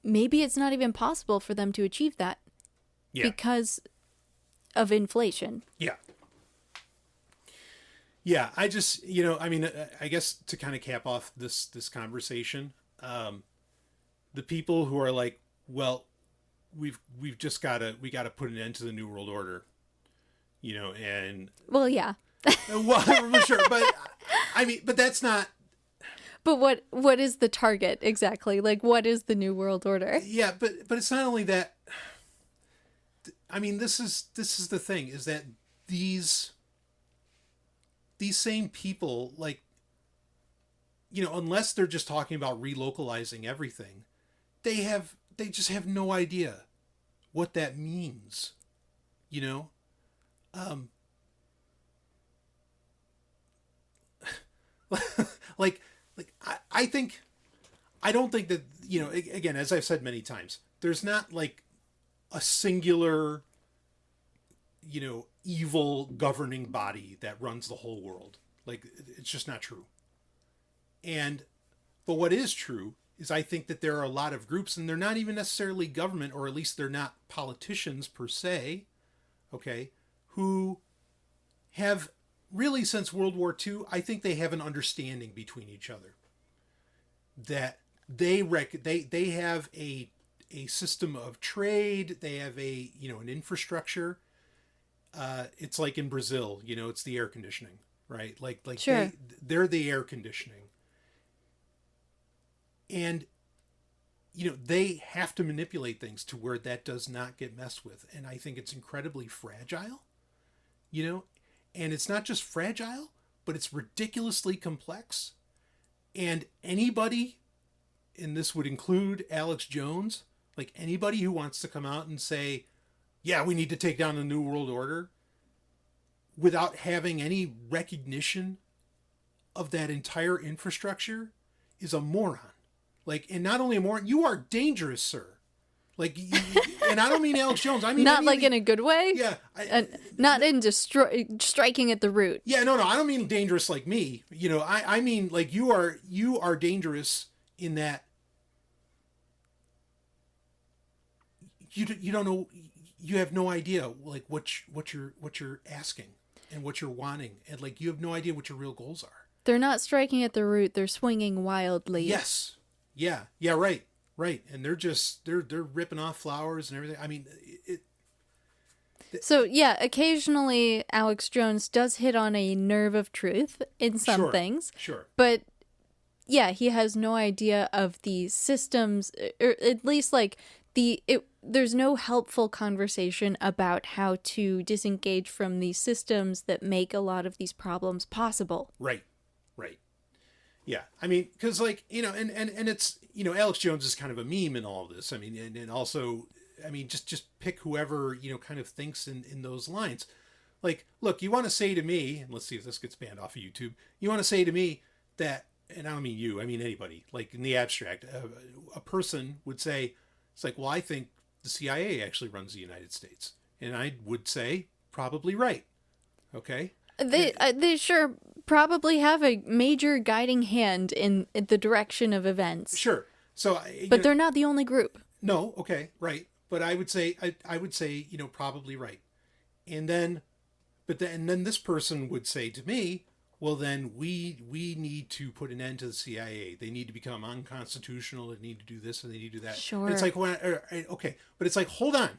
maybe it's not even possible for them to achieve that because of inflation. Yeah. Yeah, I just, I guess to kind of cap off this conversation, the people who are like, well, we've just got to put an end to the New World Order, and well, yeah. well, sure, but that's not. But what is the target exactly? Like, what is the New World Order? Yeah, but it's not only that. I mean, this is the thing, is that these same people, like, unless they're just talking about relocalizing everything, they just have no idea what that means, I don't think that, again, as I've said many times, there's not like a singular, evil governing body that runs the whole world. Like, it's just not true. But what is true is I think that there are a lot of groups, and they're not even necessarily government, or at least they're not politicians per se, okay, who have really, since World War II, I think they have an understanding between each other that they have a system of trade. They have an infrastructure. It's like in Brazil, it's the air conditioning, right? Like sure. They're the air conditioning. And, they have to manipulate things to where that does not get messed with. And I think it's incredibly fragile, and it's not just fragile, but it's ridiculously complex. And anybody, and this would include Alex Jones, like anybody who wants to come out and say, yeah, we need to take down the New World Order, without having any recognition of that entire infrastructure, is a moron. Like, and not only a moron, you are dangerous, sir. Like, and I don't mean Alex Jones. I mean, not like in a good way. Yeah, not in striking at the root. Yeah, no, I don't mean dangerous like me. I mean like you are dangerous in that you don't know, you have no idea like what you're asking and what you're wanting, and like you have no idea what your real goals are. They're not striking at the root. They're swinging wildly. Yes. Yeah, right. And they're ripping off flowers and everything. I mean, So, yeah, occasionally Alex Jones does hit on a nerve of truth in some things. Sure. But, yeah, he has no idea of the systems, or at least, like, there's no helpful conversation about how to disengage from the systems that make a lot of these problems possible. Right. Yeah, I mean, because like, and it's, Alex Jones is kind of a meme in all of this. I mean, and also, I mean, just pick whoever, kind of thinks in those lines. Like, look, you want to say to me, and let's see if this gets banned off of YouTube. You want to say to me that, and I don't mean you, I mean anybody, like in the abstract, a person would say, it's like, well, I think the CIA actually runs the United States. And I would say, probably right. Okay? They sure probably have a major guiding hand in the direction of events. Sure. So, but they're not the only group. No. Okay. Right. But I would say, probably right. And then, But then this person would say to me, well, then we need to put an end to the CIA. They need to become unconstitutional. They need to do this and they need to do that. Sure. And it's like, well, okay, but it's like, hold on.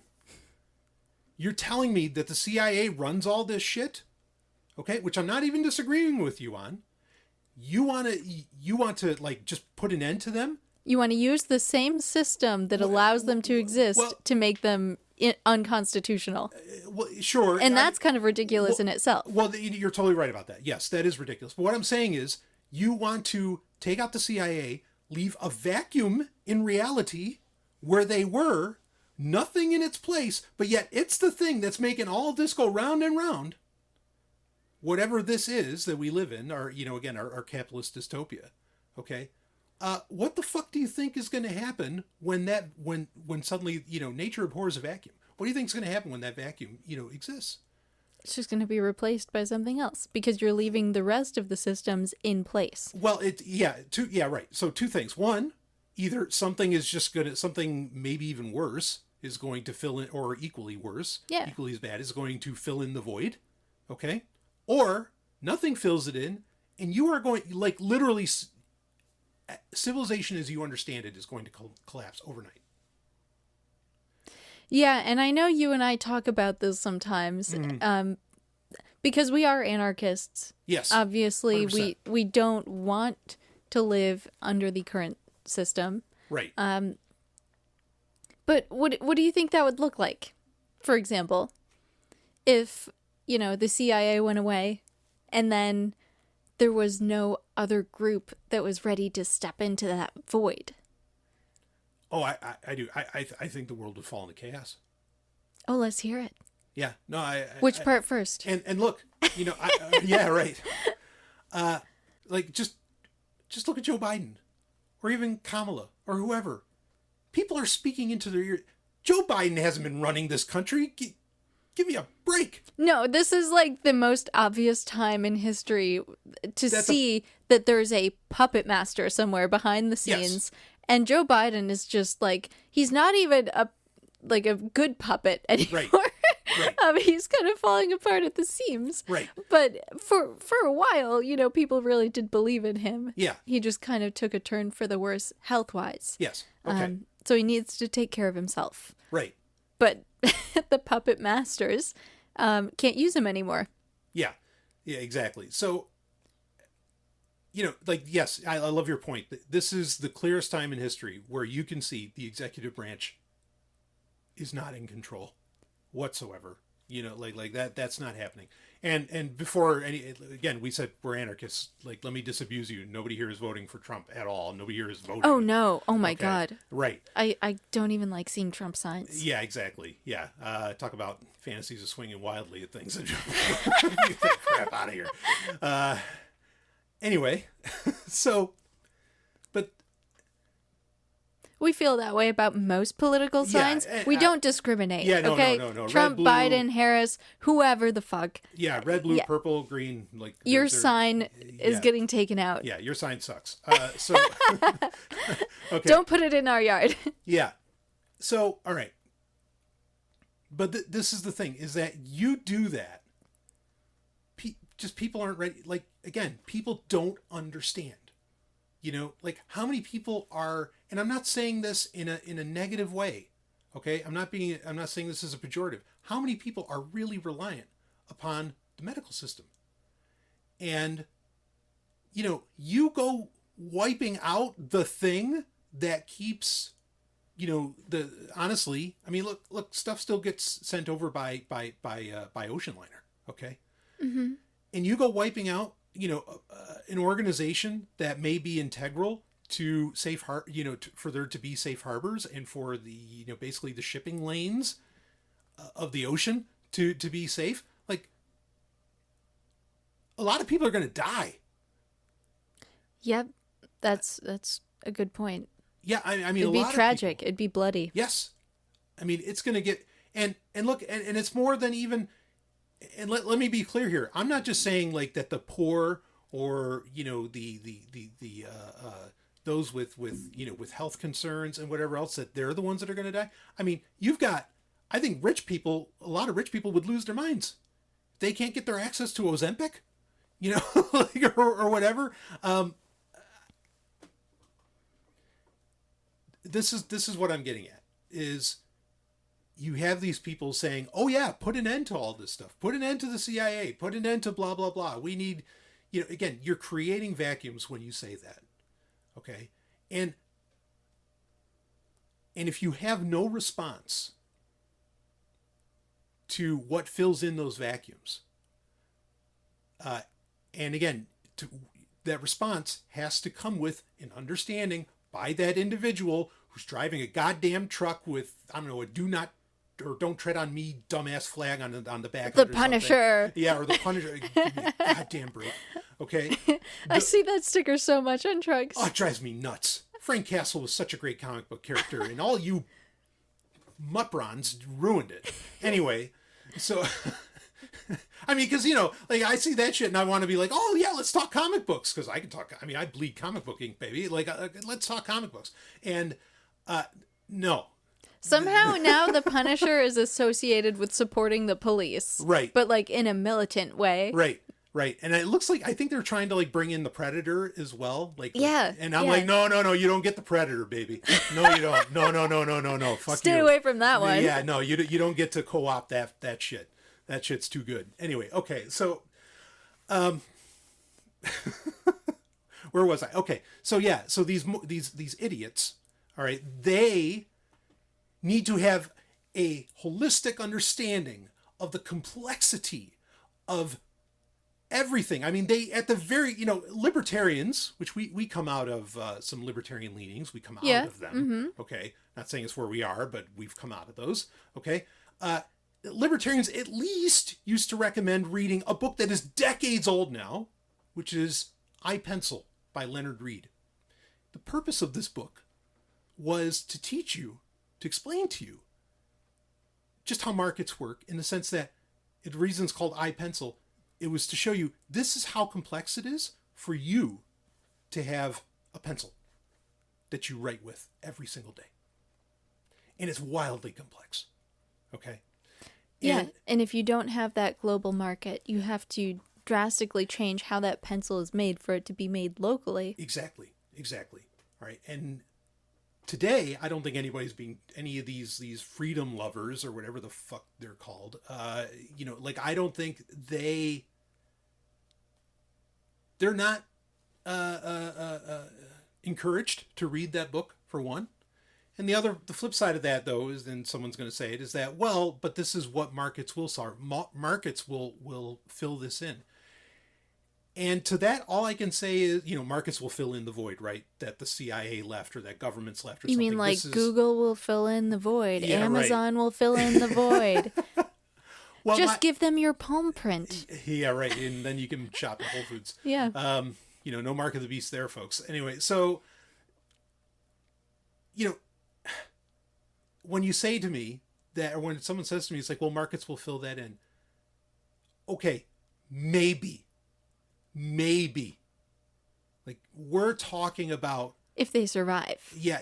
You're telling me that the CIA runs all this shit, okay? Which I'm not even disagreeing with you on. You want to like just put an end to them? You want to use the same system that allows them to exist to make them unconstitutional. Well, sure. And that's kind of ridiculous in itself. Well, you're totally right about that. Yes, that is ridiculous. But what I'm saying is you want to take out the CIA, leave a vacuum in reality where they were, nothing in its place, but yet it's the thing that's making all this go round and round. Whatever this is that we live in, our capitalist dystopia, okay? What the fuck do you think is going to happen when suddenly, nature abhors a vacuum? What do you think is going to happen when that vacuum, exists? It's just going to be replaced by something else because you're leaving the rest of the systems in place. Well, right. So two things. One, either something maybe even worse is going to fill in, or equally worse, equally as bad, is going to fill in the void. Okay. Or nothing fills it in, and you are going, like, literally, civilization as you understand it is going to collapse overnight. Yeah, and I know you and I talk about this sometimes, because we are anarchists. Yes. Obviously, 100%. we don't want to live under the current system. Right. But what do you think that would look like? For example, if, the CIA went away and then there was no other group that was ready to step into that void. Oh, I do. I think the world would fall into chaos. Oh, let's hear it. Yeah. No, Which part first? And look, yeah, right. Like just look at Joe Biden or even Kamala or whoever. People are speaking into their ear. Joe Biden hasn't been running this country. Give me a break. No, this is like the most obvious time in history to see that there's a puppet master somewhere behind the scenes. Yes. And Joe Biden is just like, he's not even a good puppet anymore. Right. He's kind of falling apart at the seams. Right. But for a while, people really did believe in him. Yeah. He just kind of took a turn for the worse health-wise. Yes. Okay. So he needs to take care of himself. Right. But the puppet masters can't use him anymore. Yeah. Yeah, exactly. So, yes, I love your point. This is the clearest time in history where you can see the executive branch is not in control whatsoever. Like that's not happening. And before again, we said we're anarchists. Like, let me disabuse you. Nobody here is voting for Trump at all. Nobody here is voting. Oh no. Oh my God. Right. I don't even like seeing Trump signs. Yeah, exactly. Yeah. Talk about fantasies of swinging wildly at things. Get that crap out of here. Anyway, so, but we feel that way about most political signs. We don't discriminate. Yeah, no, okay? no. Trump, Red, blue, Biden, Harris, whoever the fuck. Yeah, red, blue, purple, green. Like your sign is getting taken out. Yeah, your sign sucks. So, okay. Don't put it in our yard. Yeah. So, all right. But this is the thing: is that you do that. Just people aren't ready. Like, again, people don't understand. Like, how many people are, and I'm not saying this in a negative way. Okay? I'm not saying this as a pejorative. How many people are really reliant upon the medical system? And, you wiping out the thing that keeps, honestly, I mean, look, stuff still gets sent over by ocean liner. Okay. Mm-hmm. And you go wiping out, an organization that may be integral to for there to be safe harbors and for the, basically the shipping lanes of the ocean to be safe. Like, a lot of people are going to die. Yep. That's a good point. Yeah. I mean, it'd be tragic. It'd be bloody. Yes. I mean, it's going to get, and look, and it's more than even, and let me be clear here. I'm not just saying like that the poor or, those with health concerns and whatever else, that they're the ones that are going to die. I mean, I think a lot of rich people would lose their minds they can't get their access to Ozempic, you know, like, or whatever. This is what I'm getting at, is you have these people saying, oh yeah, put an end to all this stuff. Put an end to the CIA. Put an end to blah, blah, blah. We need, you know, again, you're creating vacuums when you say that. Okay. And if you have no response to what fills in those vacuums, and again, that response has to come with an understanding by that individual who's driving a goddamn truck with, I don't know, a do not or don't tread on me dumbass flag on the back. The Punisher. Something. Yeah, or the Punisher. Give me a goddamn break. Okay. I see that sticker so much on trucks. Oh, it drives me nuts. Frank Castle was such a great comic book character, and all you muttbrons ruined it. Anyway, so I mean, because, you know, like, I see that shit and I want to be like, oh yeah, let's talk comic books, because I can talk. I mean, I bleed comic book ink, baby. Like, let's talk comic books. And no. Somehow now the Punisher is associated with supporting the police. Right. But like in a militant way. Right. Right. And it looks like, I think they're trying to like bring in the Predator as well. Like, yeah. And I'm like, no, you don't get the Predator, baby. No, you don't. No. Fuck you. Stay away from that one. Yeah, no, you don't get to co-opt that shit. That shit's too good. Anyway, okay. So, where was I? Okay. So yeah, so these idiots, all right, they need to have a holistic understanding of the complexity of everything. I mean, they, at the very, you know, libertarians, which we come out of some libertarian leanings, we come out of them. Mm-hmm. Okay. Not saying it's where we are, but we've come out of those. Okay. Libertarians at least used to recommend reading a book that is decades old now, which is I, Pencil by Leonard Reed. The purpose of this book was to teach you, to explain to you just how markets work, in the sense that the reason it's called I, Pencil, it was to show you this is how complex it is for you to have a pencil that you write with every single day. And it's wildly complex. Okay? And if you don't have that global market, you have to drastically change how that pencil is made for it to be made locally. Exactly. All right. And today, I don't think anybody's being, any of these freedom lovers or whatever the fuck they're called, you know, like, I don't think they're not encouraged to read that book, for one. And the flip side of that, though, is, then someone's going to say it, is that, well, but this is what markets will solve. Markets will fill this in. And to that, all I can say is, you know, markets will fill in the void, right? That the CIA left, or that government's left, or you something. You mean like Google will fill in the void, yeah, Amazon will fill in the void. Well, just give them your palm print. Yeah, right. And then you can shop at Whole Foods. Yeah. You know, no mark of the beast there, folks. Anyway, so, you know, when you say to me that, or when someone says to me, it's like, well, markets will fill that in. Okay, maybe. Like, we're talking about, if they survive. Yeah,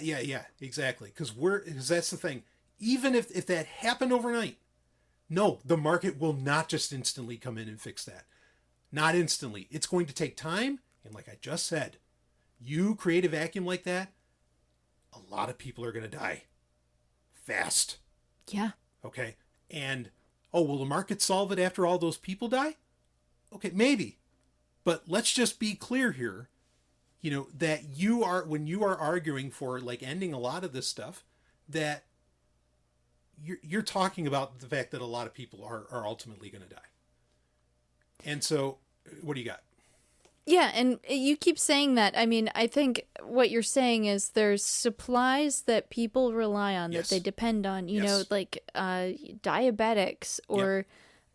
exactly. Because that's the thing. Even if that happened overnight, no, the market will not just instantly come in and fix that. Not instantly. It's going to take time. And like I just said, you create a vacuum like that, a lot of people are going to die fast. Yeah. Okay. And, oh, will the market solve it after all those people die? Okay, maybe. But let's just be clear here, you know, that when you are arguing for, like, ending a lot of this stuff, that you're talking about the fact that a lot of people are ultimately going to die. And so, what do you got? Yeah, and you keep saying that. I mean, I think what you're saying is there's supplies that people rely on, yes, that they depend on, you yes, know, like diabetics, or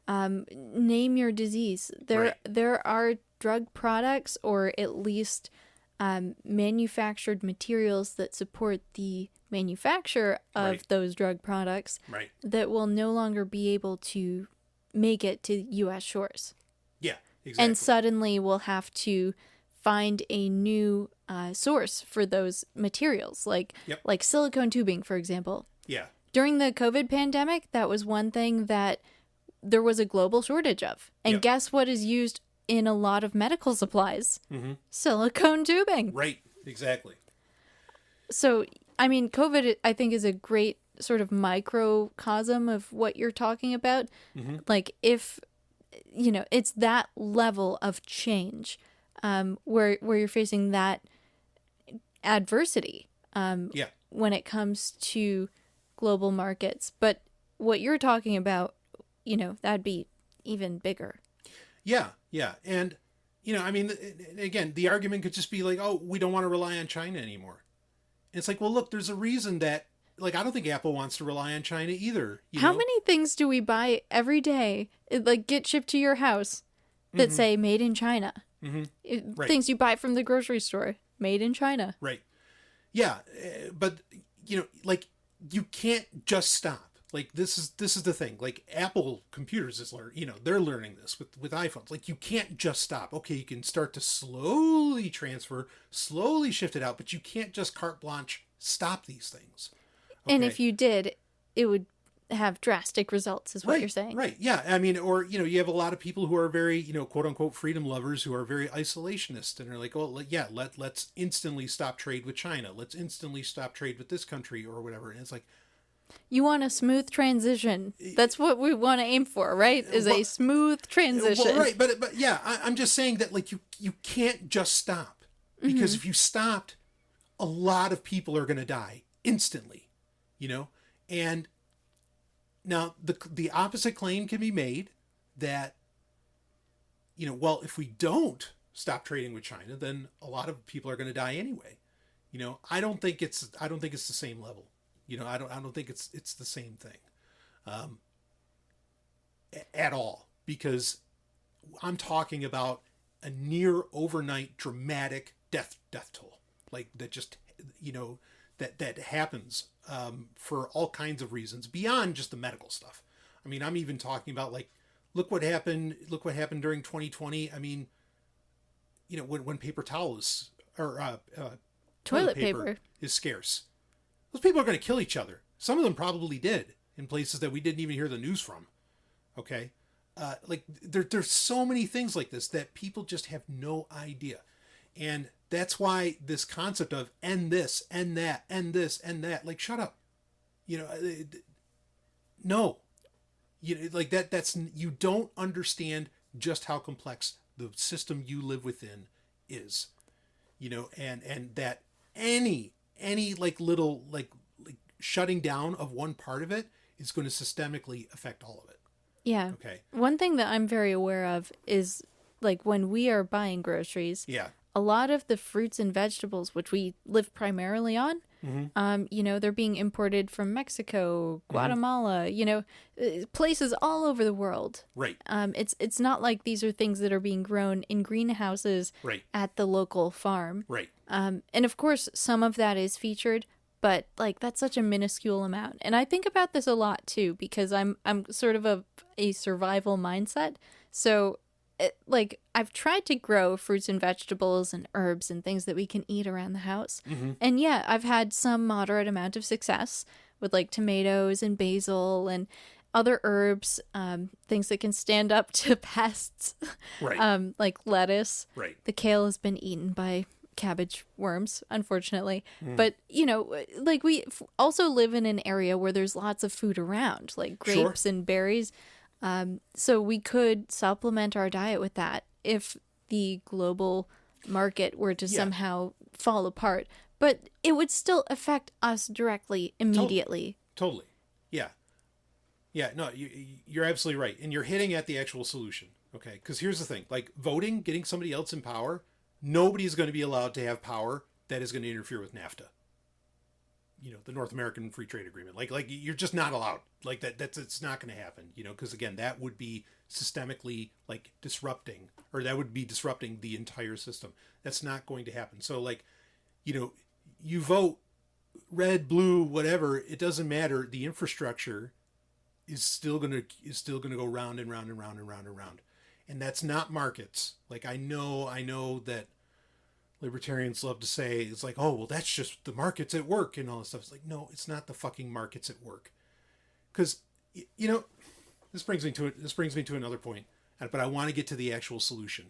name your disease. There are drug products, or at least manufactured materials that support the manufacture of those drug products, that will no longer be able to make it to U.S. shores. Yeah, exactly. And suddenly we'll have to find a new source for those materials, like silicone tubing, for example. Yeah. During the COVID pandemic, that was one thing that there was a global shortage of. And Yeah. guess what is used in a lot of medical supplies? Mm-hmm. Silicone tubing. Right. Exactly. So, I mean, COVID, I think, is a great sort of microcosm of what you're talking about. Mm-hmm. Like, if, you know, it's that level of change where you're facing that adversity Yeah. when it comes to global markets. But what you're talking about, you know, that'd be even bigger. Yeah. Yeah. And, you know, I mean, again, the argument could just be like, oh, we don't want to rely on China anymore. And it's like, well, look, there's a reason that, like, I don't think Apple wants to rely on China either. How many things do we buy every day, like get shipped to your house, that say made in China? Mm-hmm. Right. Things you buy from the grocery store, made in China. Right. Yeah. But, you know, like, you can't just stop. Like, this is the thing. Like, Apple computers they're learning this with iPhones. Like, you can't just stop. Okay, you can start to slowly transfer, slowly shift it out, but you can't just carte blanche stop these things. Okay? And if you did, it would have drastic results, is what right, you're saying. Right. Yeah. I mean, or, you know, you have a lot of people who are very, you know, quote unquote freedom lovers who are very isolationist and are like, well, yeah, let's instantly stop trade with China. Let's instantly stop trade with this country or whatever. And it's like, you want a smooth transition. That's what we want to aim for, right? Is a smooth transition. Well, right. But yeah, I'm just saying that, like, you can't just stop, because if you stopped, a lot of people are going to die instantly, you know? And now the opposite claim can be made that, you know, well, if we don't stop trading with China, then a lot of people are going to die anyway. You know, I don't think it's the same level. You know, I don't think it's the same thing at all, because I'm talking about a near overnight dramatic death toll, like that just, you know, that happens for all kinds of reasons beyond just the medical stuff. I mean, I'm even talking about, like, look what happened during 2020. I mean, you know, when paper towels or Toilet paper is scarce. Those people are going to kill each other. Some of them probably did in places that we didn't even hear the news from. Okay? Like, there's so many things like this that people just have no idea. And that's why this concept of end this, end that, end this, end that, like, shut up. You know, no. You know, like, that's, you don't understand just how complex the system you live within is. You know, and that any like little like shutting down of one part of it is going to systemically affect all of it. Yeah. Okay. One thing that I'm very aware of is, like, when we are buying groceries, Yeah. a lot of the fruits and vegetables, which we live primarily on, you know, they're being imported from Mexico, Guatemala, you know, places all over the world. Right. It's not like these are things that are being grown in greenhouses Right. at the local farm. Right. And of course, some of that is featured, but, like, that's such a minuscule amount. And I think about this a lot too, because I'm sort of a survival mindset. So, like, I've tried to grow fruits and vegetables and herbs and things that we can eat around the house. And yeah, I've had some moderate amount of success with, like, tomatoes and basil and other herbs, things that can stand up to pests. Right. Like lettuce. Right. The kale has been eaten by cabbage worms, unfortunately. But, you know, like, we also live in an area where there's lots of food around, like grapes and berries. So we could supplement our diet with that if the global market were to somehow fall apart. But it would still affect us directly, immediately. Totally. Yeah. Yeah, no, you're absolutely right. And you're hitting at the actual solution. Okay. Because here's the thing, like, voting, getting somebody else in power, nobody's going to be allowed to have power that is going to interfere with NAFTA. You know, the North American Free Trade Agreement. Like you're just not allowed. Like, it's not going to happen, you know, because, again, that would be systemically, like, disrupting, or that would be disrupting the entire system. That's not going to happen. So, like, you know, you vote red, blue, whatever, it doesn't matter. The infrastructure is still going to go round and round and round and round and round. And that's not markets. Like, I know that libertarians love to say, it's like, oh, well, that's just the markets at work and all this stuff. It's like, no, it's not the fucking markets at work. Because, you know, this brings me to another point, but I want to get to the actual solution.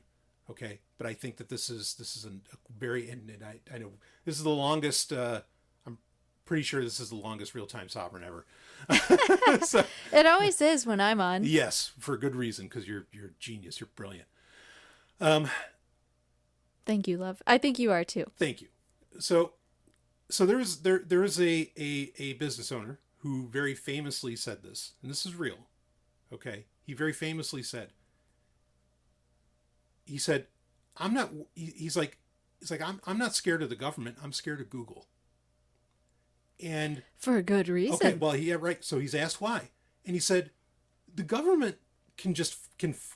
Okay, but I think that this is a very, and I know this is the longest. I'm pretty sure this is the longest real-time Sovryn ever. So, it always is when I'm on. yes, for good reason, because you're a genius. You're brilliant. Thank you, love. I think you are too. Thank you. So there is a business owner who very famously said this, and this is real. Okay, he very famously said. He said, "I'm not." He's like, I'm not scared of the government. I'm scared of Google. And for a good reason. Okay, well, yeah, right. So he's asked why, and he said, the government can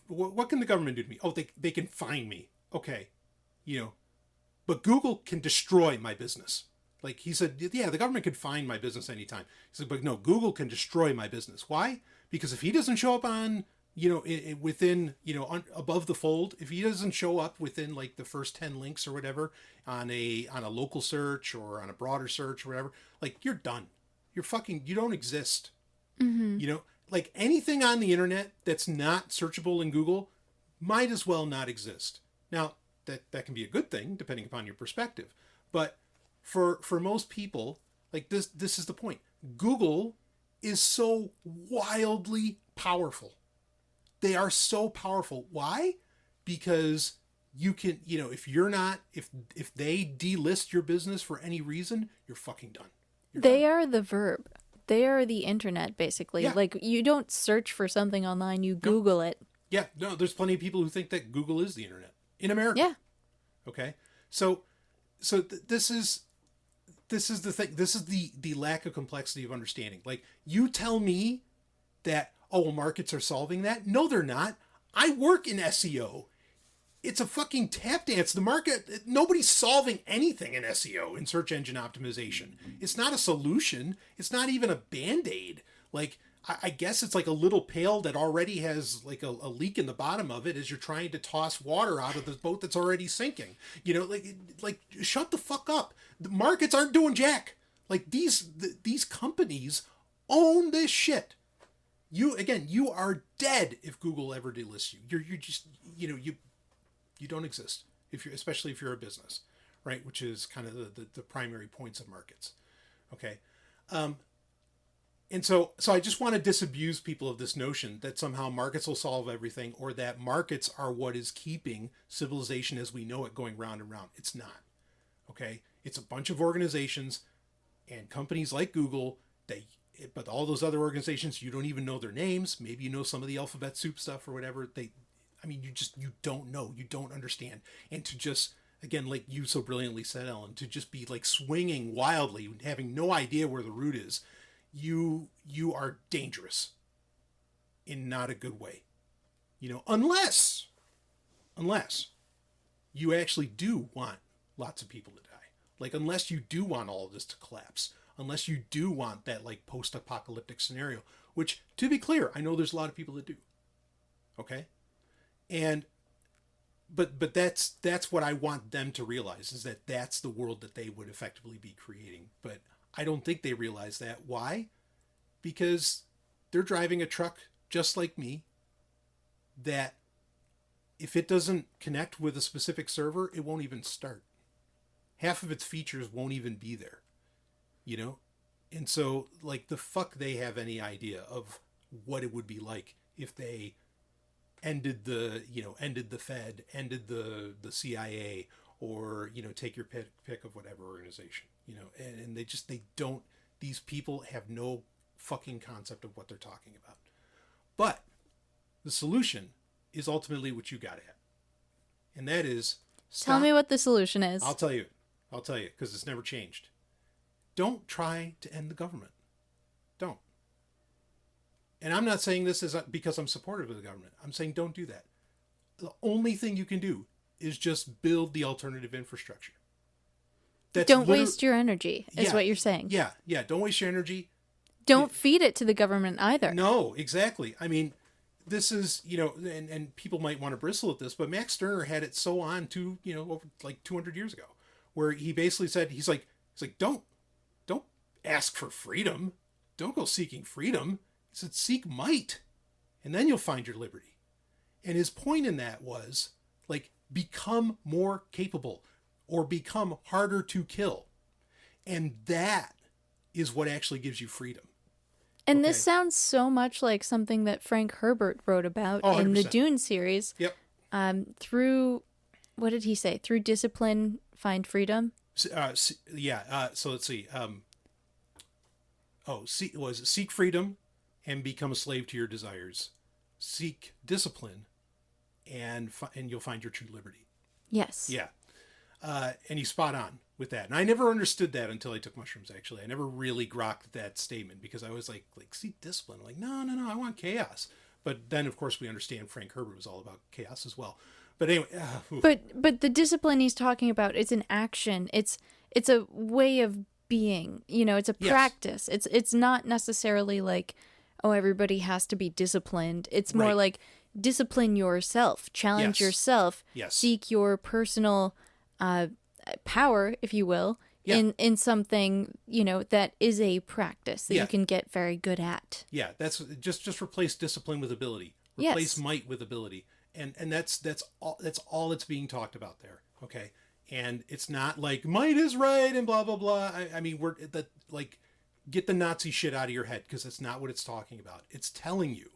what can the government do to me? Oh, they can fine me. Okay, but Google can destroy my business. Like he said, yeah, the government could fine my business anytime. He said, but no, Google can destroy my business. Why? Because if he doesn't show up on, within, above the fold, if he doesn't show up within like the first 10 links or whatever on a local search or on a broader search or whatever, like you're done. You don't exist. Mm-hmm. Like anything on the internet that's not searchable in Google might as well not exist. Now, that can be a good thing depending upon your perspective. But for most people, like this is the point. Google is so wildly powerful. They are so powerful. Why? Because you can, if they delist your business for any reason, you're fucking done. They are the verb. They are the internet, basically. Yeah. Like, you don't search for something online, you Google it. Yeah, no, there's plenty of people who think that Google is the internet in America. Yeah. Okay. So this is the thing. This is the lack of complexity of understanding. Like, you tell me that, markets are solving that. No, they're not. I work in SEO. It's a fucking tap dance. The market, nobody's solving anything in SEO, in search engine optimization. It's not a solution. It's not even a Band-Aid. Like, I guess it's like a little pail that already has like a leak in the bottom of it as you're trying to toss water out of the boat that's already sinking. Like shut the fuck up. The markets aren't doing jack. Like these companies own this shit. You are dead if Google ever delists you. You're just, you don't exist especially if you're a business, right? Which is kind of the primary points of markets. Okay. And so I just want to disabuse people of this notion that somehow markets will solve everything, or that markets are what is keeping civilization as we know it going round and round. It's not. Okay. It's a bunch of organizations and companies like Google, but all those other organizations, you don't even know their names. Maybe you know some of the alphabet soup stuff or whatever. You don't know. You don't understand. And to just, again, like you so brilliantly said, Ellen, to just be like swinging wildly, having no idea where the root is, you are dangerous in not a good way. Unless you actually do want lots of people to die. Like, unless you do want all of this to collapse. Unless you do want that like post-apocalyptic scenario, which, to be clear, I know there's a lot of people that do. Okay? But that's what I want them to realize, is that that's the world that they would effectively be creating. But I don't think they realize that. Why? Because they're driving a truck just like me, that if it doesn't connect with a specific server, it won't even start. Half of its features won't even be there. And so, like, the fuck they have any idea of what it would be like if they ended the Fed, ended the CIA, or, take your pick of whatever organization, and they don't, these people have no fucking concept of what they're talking about. But the solution is ultimately what you got at. And that is, Tell me what the solution is. I'll tell you, because it's never changed. Don't try to end the government. Don't. And I'm not saying this is because I'm supportive of the government. I'm saying don't do that. The only thing you can do is just build the alternative infrastructure. Don't waste your energy, is what you're saying. Yeah. Don't waste your energy. Don't feed it to the government either. No, exactly. I mean, this is, and people might want to bristle at this, but Max Stirner had it so on to, over like 200 years ago, where he basically said, he's like, don't ask for freedom. Don't go seeking freedom. He said, seek might. and then you'll find your liberty. And his point in that was, like, become more capable or become harder to kill. And that is what actually gives you freedom. And this sounds so much like something that Frank Herbert wrote about in the Dune series. Yep. Through, what did he say? Through discipline, find freedom? So let's see. Seek freedom and become a slave to your desires. Seek discipline and you'll find your true liberty. Yes. Yeah. And he's spot on with that. And I never understood that until I took mushrooms, actually. I never really grokked that statement because I was like seek discipline. I'm like, no, I want chaos. But then, of course, we understand Frank Herbert was all about chaos as well. But anyway. But the discipline he's talking about, it's an action. It's a way of being. It's a practice. Yes. It's not necessarily like, oh, everybody has to be disciplined. It's more like discipline yourself, challenge yourself, seek your personal power, if you will, in something, that is a practice that you can get very good at. Yeah, that's just replace discipline with ability. Replace might with ability. And that's all that's being talked about there. Okay. And it's not like might is right and blah, blah, blah. I mean, get the Nazi shit out of your head, because that's not what it's talking about. It's telling you,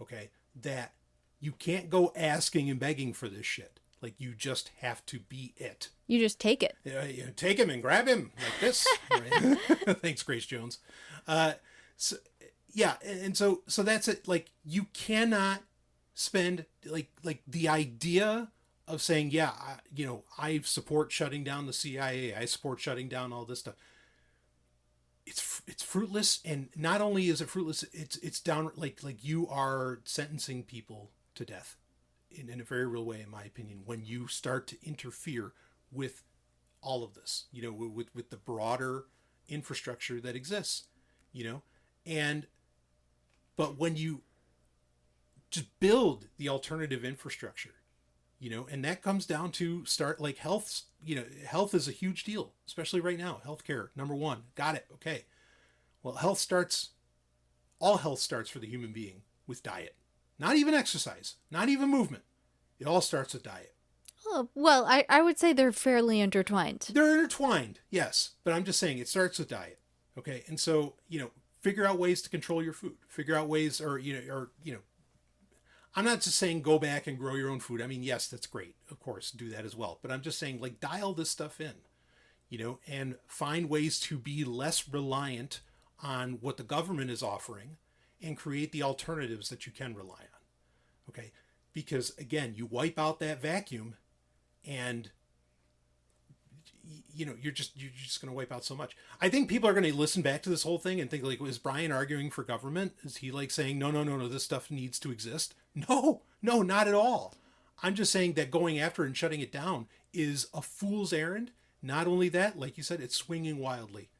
okay, that you can't go asking and begging for this shit. Like, you just have to be it. You just take it. Take him and grab him like this. Thanks, Grace Jones. So that's it. Like, you cannot spend like the idea of saying, I support shutting down the CIA. I support shutting down all this stuff. It's fruitless, and not only is it fruitless, it's down like you are sentencing people to death in a very real way, in my opinion, when you start to interfere with all of this, with the broader infrastructure that exists, but when you just build the alternative infrastructure, and that comes down to start like health, health is a huge deal, especially right now. Healthcare, number one. Got it. Okay. Well, all health starts for the human being with diet, not even exercise, not even movement. It all starts with diet. Oh, well, I would say they're fairly intertwined. They're intertwined. Yes. But I'm just saying it starts with diet. Okay. And so, figure out ways to control your food, figure out ways, I'm not just saying go back and grow your own food. I mean, yes, that's great. Of course, do that as well. But I'm just saying, like, dial this stuff in, and find ways to be less reliant on what the government is offering and create the alternatives that you can rely on. Okay. Because again, you wipe out that vacuum and you're just going to wipe out so much. I think people are going to listen back to this whole thing and think, like, is Brian arguing for government? Is he like saying, no, this stuff needs to exist? No, not at all. I'm just saying that going after and shutting it down is a fool's errand. Not only that, like you said, it's swinging wildly,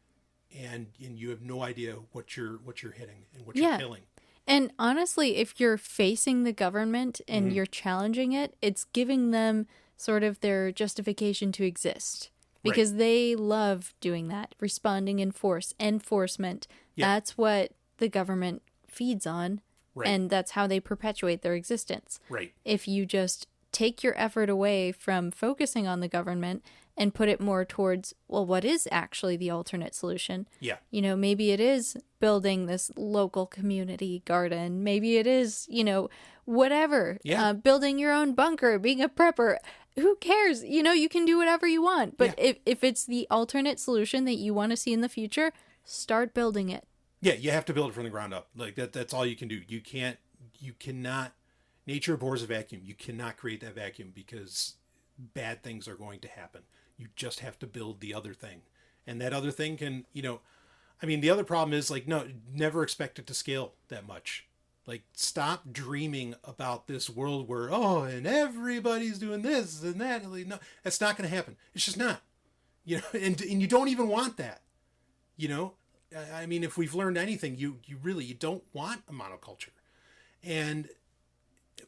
and you have no idea what you're hitting and what you're killing. And honestly, if you're facing the government and you're challenging it, it's giving them sort of their justification to exist. Because they love doing that, responding in force, enforcement. Yeah. That's what the government feeds on, and that's how they perpetuate their existence. Right. If you just take your effort away from focusing on the government and put it more towards, well, what is actually the alternate solution? Yeah. Maybe it is building this local community garden. Maybe it is, whatever. Yeah. Building your own bunker, being a prepper. Who cares? You can do whatever you want. But if it's the alternate solution that you want to see in the future, start building it. Yeah, you have to build it from the ground up. Like that's all you can do. You cannot, nature abhors a vacuum. You cannot create that vacuum because bad things are going to happen. You just have to build the other thing. And that other thing can, the other problem is, like, no, never expect it to scale that much. Like, stop dreaming about this world where, and everybody's doing this and that. Like, no, that's not going to happen. It's just not, and you don't even want that, if we've learned anything, you don't want a monoculture. And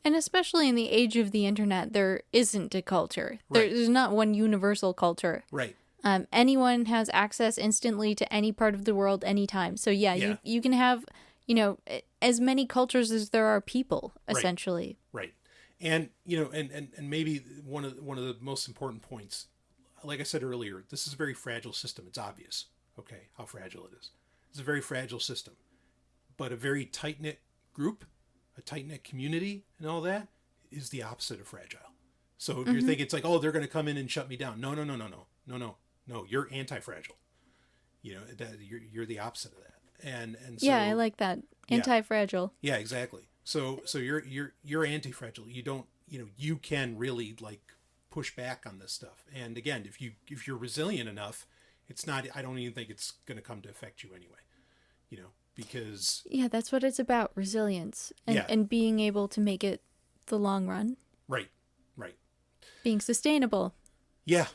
especially in the age of the internet, there isn't a culture. There's not one universal culture. Right. Anyone has access instantly to any part of the world anytime. So you can have as many cultures as there are people, essentially. Right. And, and maybe one of the most important points, like I said earlier, this is a very fragile system. It's obvious, okay, how fragile it is. It's a very fragile system, but a very tight-knit group, a tight-knit community and all that is the opposite of fragile. So if you're thinking it's like, oh, they're going to come in and shut me down. No. You're anti-fragile. You're the opposite of that. And so, yeah, I like that. Anti-fragile. Yeah, exactly. So you're anti-fragile. You don't, you can really like push back on this stuff. And again, if you're resilient enough, it's not, I don't even think it's going to come to affect you anyway, because. Yeah, that's what it's about. Resilience and being able to make it the long run. Right. Being sustainable. Yeah.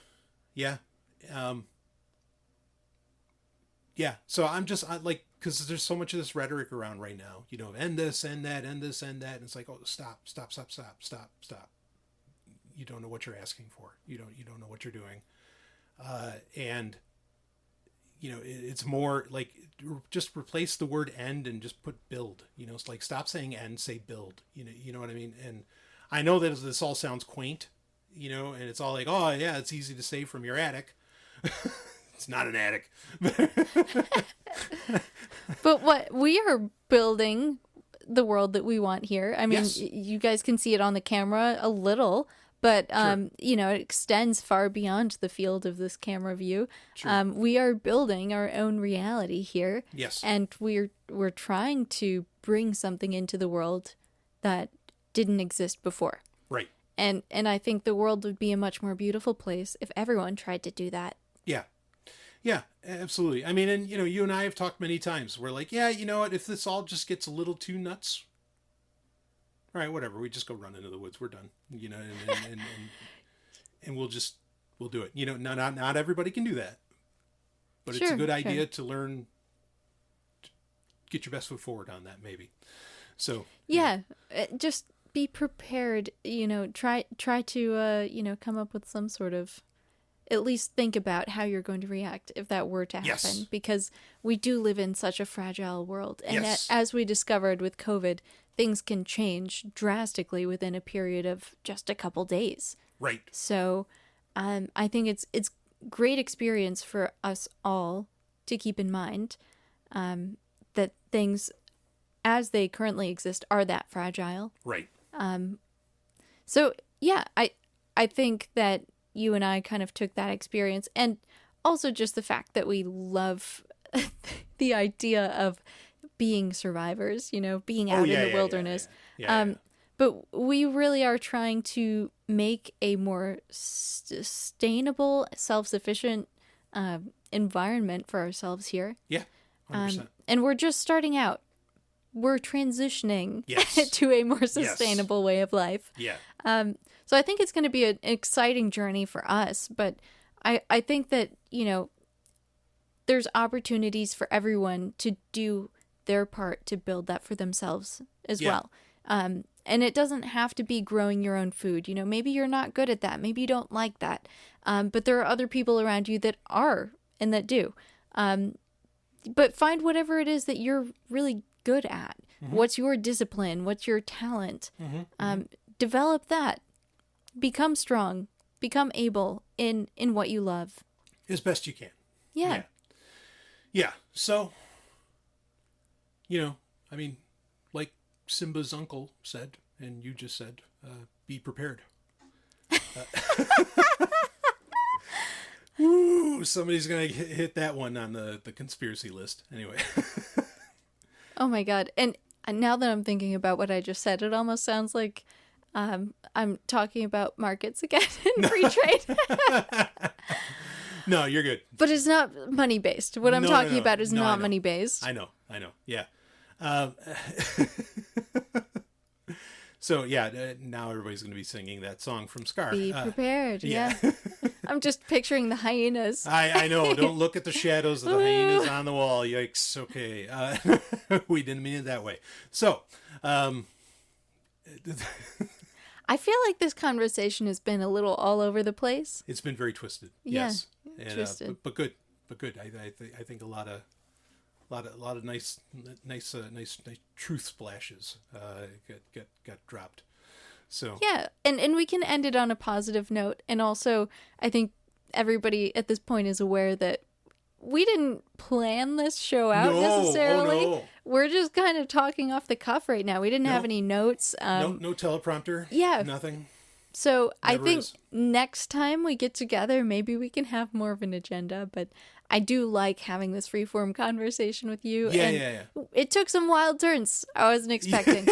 So I like, because there's so much of this rhetoric around right now, end this, end that, end this, end that. And it's like, oh, stop. You don't know what you're asking for. You don't know what you're doing. And, it's more like just replace the word end and just put build, it's like, stop saying end, say build, you know what I mean? And I know that this all sounds quaint, and it's all like, oh yeah, it's easy to say from your attic. It's not an attic. But what we are building the world that we want here. I mean, yes. You guys can see it on the camera a little, but Sure. it extends far beyond the field of this camera view. Sure. We are building our own reality here. Yes. And we're trying to bring something into the world that didn't exist before. Right. And I think the world would be a much more beautiful place if everyone tried to do that. Yeah, absolutely. I mean, and you and I have talked many times. We're like, yeah, you know what? If this all just gets a little too nuts, all right, whatever. We just go run into the woods. We're done. And we'll do it. Not everybody can do that, but it's a good idea to learn. To get your best foot forward on that, maybe. So yeah, just be prepared. Try to come up with some sort of. At least think about how you're going to react if that were to happen. Yes. Because we do live in such a fragile world. And Yes. as we discovered with COVID, things can change drastically within a period of just a couple days. Right. So I think it's great experience for us all to keep in mind that things as they currently exist are that fragile. Right. So, yeah, I think that you and I kind of took that experience, and also just the fact that we love the idea of being survivors, being out in the wilderness. Yeah. But we really are trying to make a more sustainable, self-sufficient environment for ourselves here. Yeah, 100%. And we're just starting out. We're transitioning Yes. to a more sustainable way of life. Yeah. So I think it's going to be an exciting journey for us, but I think that, there's opportunities for everyone to do their part to build that for themselves as well. And it doesn't have to be growing your own food. Maybe you're not good at that. Maybe you don't like that. But there are other people around you that are and that do. But find whatever it is that you're really good at. Mm-hmm. What's your discipline? What's your talent? Mm-hmm. Develop that. Become strong. Become able in what you love. As best you can. Yeah. So, I mean, like Simba's uncle said, and you just said, be prepared. Woo, somebody's going to hit that one on the conspiracy list. Anyway. Oh my God. And now that I'm thinking about what I just said, it almost sounds like I'm talking about markets again in free trade. No, you're good. But it's not money based. What I'm talking about is not money based. I know. Yeah. So yeah, now everybody's going to be singing that song from Scar. Be prepared. Yeah. I'm just picturing the hyenas. I know. Don't look at the shadows of the hyenas on the wall. Yikes. Okay. We didn't mean it that way. So, I feel like this conversation has been a little all over the place. It's been very twisted. Yeah, yes. And, twisted. But good. I think a lot a lot of nice truth splashes got dropped. So yeah, and we can end it on a positive note. And also, I think everybody at this point is aware that we didn't plan this show out necessarily. Oh, no. We're just kind of talking off the cuff right now. We didn't have any notes. No teleprompter. Yeah. Nothing. So Never I think is. next time we get together, maybe we can have more of an agenda. But I do like having this freeform conversation with you. Yeah, and yeah. It took some wild turns I wasn't expecting.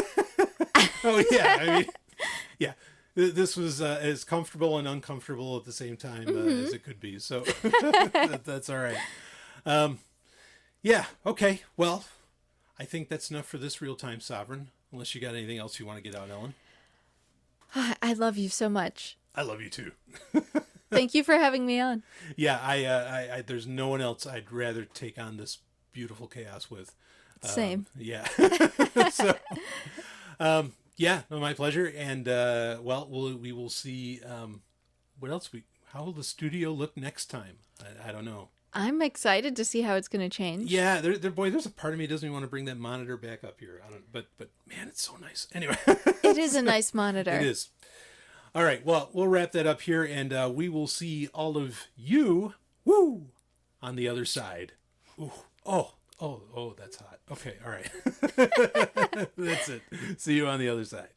Oh, yeah. I mean, yeah. This was as comfortable and uncomfortable at the same time as it could be. So that's all right. Yeah. Okay. Well, I think that's enough for this Real-Time Sovryn. Unless you got anything else you want to get out, Ellen. I love you so much. I love you too. Thank you for having me on. Yeah. I there's no one else I'd rather take on this beautiful chaos with. Same. Yeah. So. Yeah, no, my pleasure. And well, we will see. What else? How will the studio look next time? I don't know. I'm excited to see how it's going to change. Yeah, there's a part of me doesn't even want to bring that monitor back up here. But man, it's so nice. Anyway, It is a nice monitor. it is. All right, well, we'll wrap that up here, and we will see all of you, on the other side. Ooh, oh, that's hot. Okay, all right. That's it. See you on the other side.